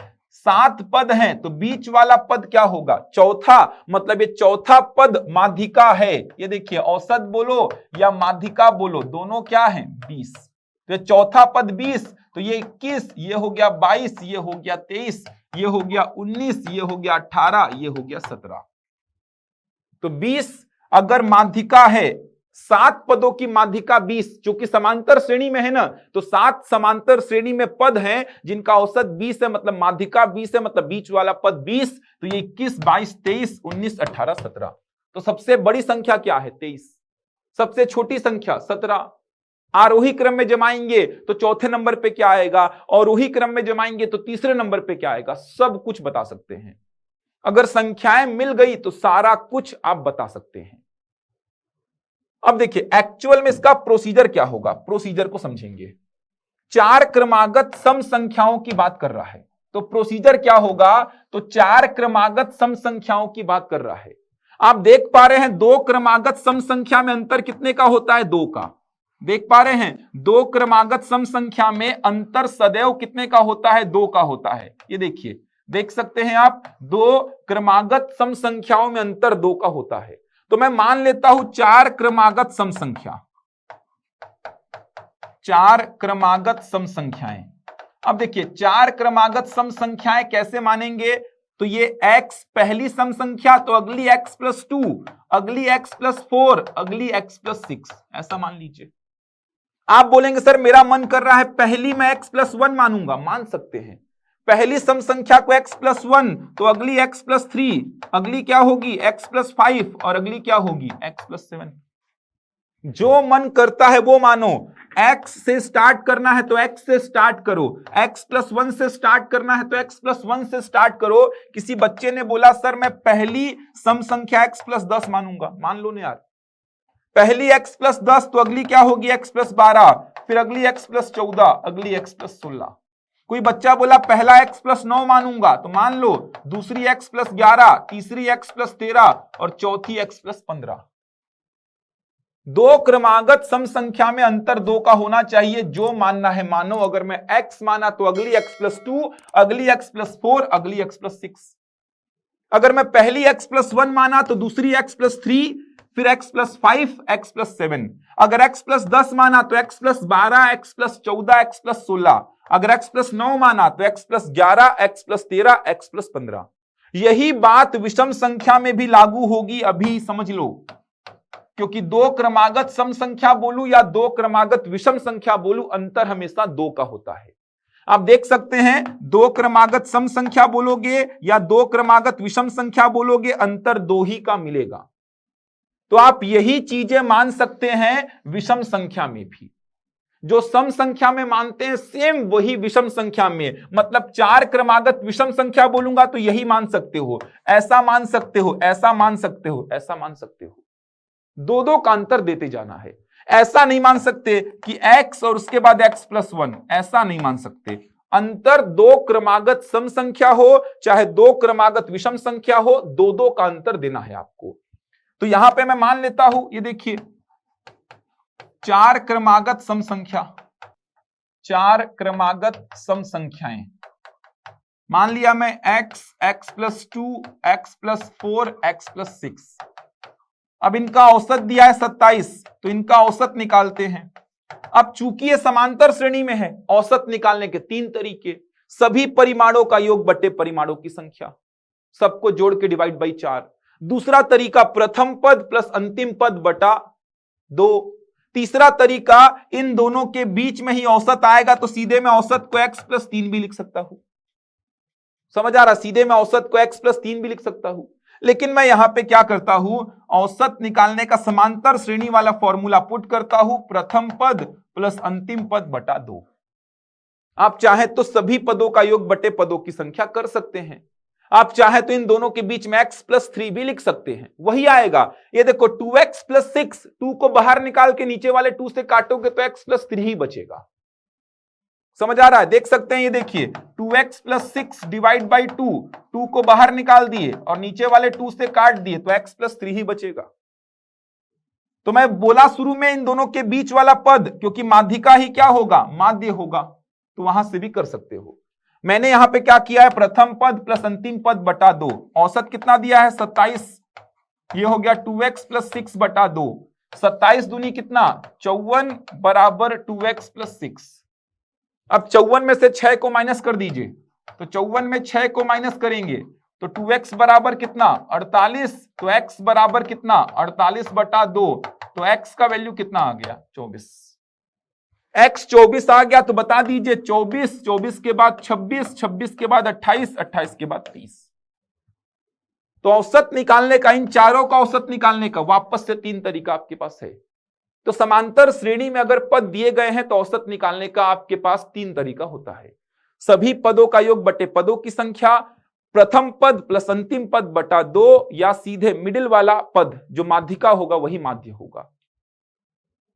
7 पद हैं तो बीच वाला पद क्या होगा, चौथा, मतलब ये चौथा पद माध्यिका है। ये देखिए औसत बोलो या माध्यिका बोलो दोनों क्या है 20, तो चौथा पद 20, तो ये 21, ये हो गया 22, ये हो गया 23, ये हो गया 19, ये हो गया 18, ये हो गया 17। तो 20 अगर माध्यिका है, 7 पदों की माध्यिका 20 जो कि समांतर श्रेणी में है ना, तो 7 समांतर श्रेणी में पद हैं जिनका औसत 20 है, मतलब माध्यिका 20 है, मतलब बीच वाला पद 20, तो ये 21, 22, 23, 19, 18, 17। तो सबसे बड़ी संख्या क्या है 23, सबसे छोटी संख्या 17। आरोही क्रम में जमाएंगे तो चौथे नंबर पे क्या आएगा, अवरोही क्रम में जमाएंगे तो तीसरे नंबर पे क्या आएगा, सब कुछ बता सकते हैं। अगर संख्याएं मिल गई तो सारा कुछ आप बता सकते हैं। अब देखिए एक्चुअल में इसका प्रोसीजर क्या होगा, प्रोसीजर को समझेंगे। 4 क्रमागत सम संख्याओं की बात कर रहा है, तो प्रोसीजर क्या होगा, तो 4 क्रमागत सम संख्याओं की बात कर रहा है। आप देख पा रहे हैं 2 क्रमागत सम संख्या में अंतर कितने का होता है, 2 का। देख पा रहे हैं 2 क्रमागत सम संख्या में अंतर सदैव कितने का होता है, 2 का होता है। ये देखिए देख सकते हैं आप, 2 क्रमागत सम संख्याओं में अंतर 2 का होता है। तो मैं मान लेता हूं 4 क्रमागत सम संख्या, 4 क्रमागत सम संख्याएं। अब देखिए 4 क्रमागत सम संख्याएं कैसे मानेंगे, तो ये x पहली सम संख्या तो अगली x प्लस 2, अगली x प्लस 4, अगली x प्लस 6, ऐसा मान लीजिए। आप बोलेंगे सर मेरा मन कर रहा है पहली मैं x प्लस 1 मानूंगा, मान सकते हैं। पहली सम संख्या को x प्लस 1 तो अगली x प्लस 3, अगली क्या होगी x प्लस 5 और अगली क्या होगी x प्लस 7। जो मन करता है वो मानो। x से स्टार्ट करना है तो x से स्टार्ट करो, x प्लस 1 से स्टार्ट करना है तो x प्लस 1 से स्टार्ट करो। किसी बच्चे ने बोला सर मैं पहली सम संख्या x प्लस 10 मानूंगा, मान लो ना यार। पहली x प्लस 10 तो अगली क्या होगी x प्लस 12, फिर अगली x प्लस 14, अगली x प्लस 16। कोई बच्चा बोला पहला x प्लस 9 मानूंगा, तो मान लो दूसरी x प्लस 11, तीसरी x प्लस 13 और चौथी x प्लस 15। 2 क्रमागत सम संख्या में अंतर 2 का होना चाहिए, जो मानना है मानो। अगर मैं x माना तो अगली x प्लस 2, अगली x प्लस 4, अगली x प्लस 6। अगर मैं पहली x प्लस 1 माना तो दूसरी x प्लस 3, फिर x प्लस 5, x प्लस 7। अगर x प्लस 10 माना तो x plus 12, x plus 14, x plus 16। अगर x प्लस 9 माना तो x plus 11, x plus 13, x plus 15। यही बात विषम संख्या में भी लागू होगी, अभी समझ लो। क्योंकि 2 क्रमागत सम संख्या बोलूं या 2 क्रमागत विषम संख्या बोलूं, अंतर हमेशा 2 का होता है। आप देख सकते हैं 2 क्रमागत सम संख्या बोलोगे या 2 क्रमागत विषम संख्या बोलोगे, अंतर 2 ही का मिलेगा। तो आप यही चीजें मान सकते हैं विषम संख्या में भी। जो सम संख्या में मानते हैं सेम वही विषम संख्या में, मतलब 4 क्रमागत विषम संख्या बोलूंगा तो यही मान सकते हो, ऐसा मान सकते हो, ऐसा मान सकते हो, ऐसा मान सकते हो। 2 का अंतर देते जाना है। ऐसा नहीं मान सकते कि x और उसके बाद x प्लस 1, ऐसा नहीं मान सकते। अंतर 2 क्रमागत सम संख्या हो चाहे 2 क्रमागत विषम संख्या हो, 2 का अंतर देना है आपको। तो यहां पे मैं मान लेता हूं, ये देखिए 4 क्रमागत सम संख्या, 4 क्रमागत सम संख्याएं मान लिया मैं x, x plus 2, x plus 4, x plus 6। अब इनका औसत दिया है 27, तो इनका औसत निकालते हैं। अब चूंकि ये समांतर श्रेणी में है, औसत निकालने के 3 तरीके। सभी परिमाणों का योग बटे परिमाणों की संख्या, सबको जोड़ के डिवाइड बाई 4। दूसरा तरीका प्रथम पद प्लस अंतिम पद बटा 2। तीसरा तरीका इन दोनों के बीच में ही औसत आएगा, तो सीधे मैं औसत को x प्लस 3 भी लिख सकता हूं। समझ आ रहा, सीधे मैं औसत को x प्लस 3 भी लिख सकता हूं। लेकिन मैं यहां पे क्या करता हूं, औसत निकालने का समांतर श्रेणी वाला फॉर्मूला पुट करता हूं, प्रथम पद प्लस अंतिम पद बटा 2। आप चाहे तो सभी पदों का योग बटे पदों की संख्या कर सकते हैं। आप चाहे तो इन दोनों के बीच में x+3 भी लिख सकते हैं, वही आएगा। ये देखो 2x+6, 2 को बाहर निकाल के नीचे वाले 2 से काटोगे तो x+3 ही बचेगा। समझ आ रहा है? देख सकते हैं, ये देखिए 2x+6 डिवाइड बाई 2, 2 को बाहर निकाल दिए और नीचे वाले 2 से काट दिए तो x+3 ही बचेगा। तो मैं बोला शुरू में इन दोनों के बीच वाला पद, क्योंकि माध्यिका ही क्या होगा, माध्य होगा, तो वहां से भी कर सकते हो। मैंने यहां पे क्या किया है, प्रथम पद प्लस अंतिम पद बटा 2, औसत कितना दिया है 27, ये हो गया 2x+6 बटा 2, 27 दूनी कितना 54 बराबर 2x+6। अब 54 में से 6 को माइनस कर दीजिए, तो 54 में 6 को माइनस करेंगे तो 2x बराबर कितना 48, तो x बराबर कितना 48 बटा 2, तो x का वैल्यू कितना आ गया 24। x 24 आ गया तो बता दीजिए 24, 24 के बाद 26, 26 के बाद 28, 28 के बाद 30। तो औसत निकालने का, इन चारों का औसत निकालने का वापस से 3 तरीका आपके पास है। तो समांतर श्रेणी में अगर पद दिए गए हैं तो औसत निकालने का आपके पास 3 तरीका होता है। सभी पदों का योग बटे पदों की संख्या, प्रथम पद प्लस अंतिम पद बटा 2, या सीधे मिडिल वाला पद जो माध्यिका होगा वही माध्य होगा।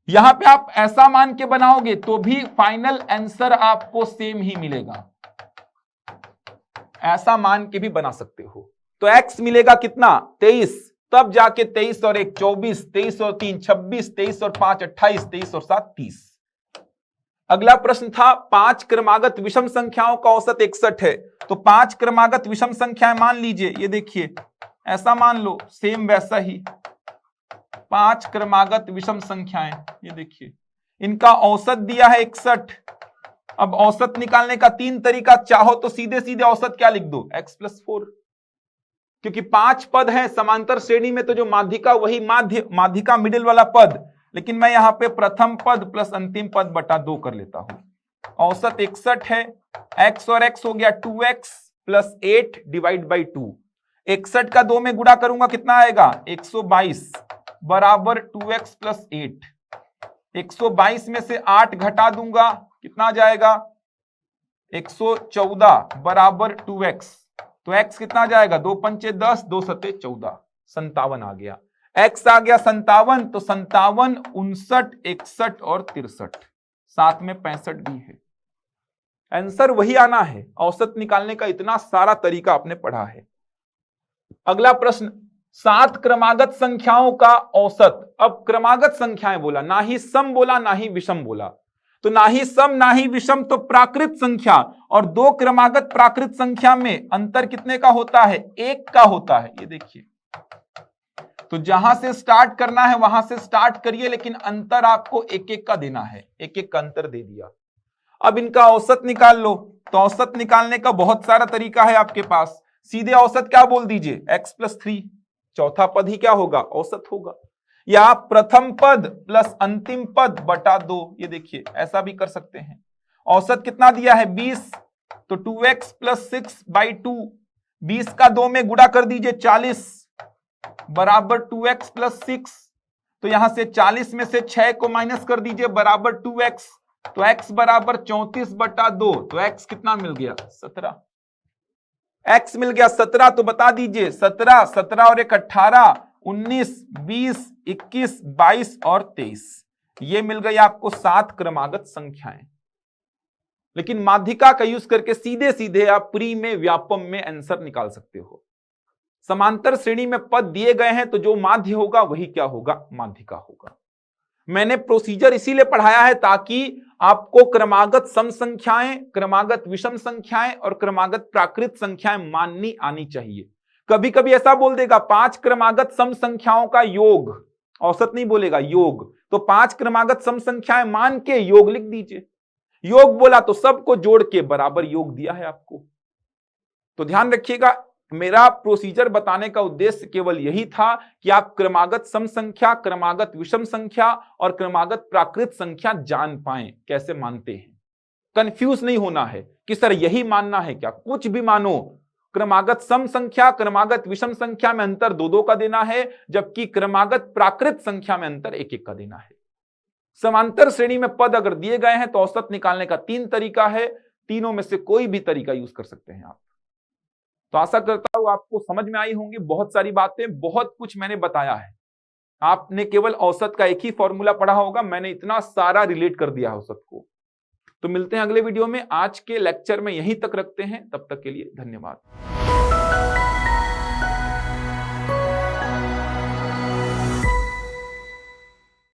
यहां पे आप ऐसा मान के बनाओगे तो भी फाइनल आंसर आपको सेम ही मिलेगा, ऐसा मान के भी बना सकते हो। तो x मिलेगा कितना 23, तब जाके 23 और 1 24, 23 और 3 26, 23 और 5 28, 23 और 7 30। अगला प्रश्न था 5 क्रमागत विषम संख्याओं का औसत 61 है। तो 5 क्रमागत विषम संख्याएं मान लीजिए, ये देखिए ऐसा मान लो, सेम वैसा ही 5 क्रमागत विषम संख्याएं, ये देखिए इनका औसत दिया है 61। अब औसत निकालने का 3 तरीका, चाहो तो सीधे सीधे औसत क्या लिख दो x+4, क्योंकि 5 पद है समांतर श्रेणी में, तो जो माध्यिका वही माध्यिका मिडिल वाला पद। लेकिन मैं यहां पे प्रथम पद प्लस अंतिम पद बटा 2 कर लेता हूं। औसत 61 है, x और x हो गया 2x प्लस 8 डिवाइड बाई 2। 61 का 2 में गुणा करूंगा कितना आएगा 122 बराबर 2x प्लस 8। 122 में से 8 घटा दूंगा कितना आ जाएगा 114 बराबर 2x। तो x कितना आ जाएगा 2 पंचे 10, 2 सते 14, 57 आ गया। x आ गया 57, तो 57, 59, 61 और 63, साथ में 65 भी है। आंसर वही आना है। औसत निकालने का इतना सारा तरीका आपने पढ़ा है। अगला प्रश्न, 7 क्रमागत संख्याओं का औसत। अब क्रमागत संख्याएं बोला, ना ही सम बोला ना ही विषम बोला, तो ना ही सम ना ही विषम, तो प्राकृत संख्या और 2 क्रमागत प्राकृत संख्या में अंतर कितने का होता है 1 का होता है। ये देखिए, तो जहां से स्टार्ट करना है वहां से स्टार्ट करिए, लेकिन अंतर आपको 1-1 का देना है, 1-1 का अंतर दे दिया। अब इनका औसत निकाल लो, तो औसत निकालने का बहुत सारा तरीका है आपके पास। सीधे औसत क्या बोल दीजिए x+3, चौथा पद ही क्या होगा औसत होगा, या प्रथम पद प्लस अंतिम पद बटा 2। ये देखिए ऐसा भी कर सकते हैं। औसत कितना दिया है 20, तो 2x प्लस 6 बाई 2, 20 का 2 में गुणा कर दीजिए 40 बराबर 2x प्लस 6। तो यहां से 40 में से 6 को माइनस कर दीजिए बराबर 2x, तो x बराबर 34 बटा 2, तो x कितना मिल गया 17। x मिल गया 17, तो बता दीजिए 17, 17 और 1 18, 19, 20, 21, 22 और 23, ये मिल गई आपको 7 क्रमागत संख्याएं। लेकिन माध्यिका का यूज करके सीधे सीधे आप प्री में व्यापम में आंसर निकाल सकते हो। समांतर श्रेणी में पद दिए गए हैं तो जो माध्य होगा वही क्या होगा माध्यिका होगा। मैंने प्रोसीजर इसीलिए पढ़ाया है ताकि आपको क्रमागत सम संख्याएं, क्रमागत विषम संख्याएं और क्रमागत प्राकृत संख्याएं माननी आनी चाहिए। कभी कभी ऐसा बोल देगा 5 क्रमागत सम संख्याओं का योग, औसत नहीं बोलेगा योग, तो 5 क्रमागत सम संख्याएं मान के योग लिख दीजिए। योग बोला तो सबको जोड़ के बराबर योग दिया है आपको। तो ध्यान रखिएगा, मेरा प्रोसीजर बताने का उद्देश्य केवल यही था कि आप क्रमागत सम संख्या, क्रमागत विषम संख्या और क्रमागत प्राकृत संख्या जान पाएं कैसे मानते हैं। कंफ्यूज नहीं होना है कि सर यही मानना है क्या, कुछ भी मानो, क्रमागत सम संख्या, क्रमागत विषम संख्या में अंतर 2-2 का देना है, जबकि क्रमागत प्राकृत संख्या में अंतर 1-1 का देना है। समांतर श्रेणी में पद अगर दिए गए हैं तो औसत निकालने का 3 तरीका है, तीनों में से कोई भी तरीका यूज कर सकते हैं आप। तो आशा करता हूं आपको समझ में आई होंगी बहुत सारी बातें, बहुत कुछ मैंने बताया है। आपने केवल औसत का एक ही फॉर्मूला पढ़ा होगा, मैंने इतना सारा रिलेट कर दिया औसत को। तो मिलते हैं अगले वीडियो में। आज के लेक्चर में यहीं तक रखते हैं, तब तक के लिए धन्यवाद।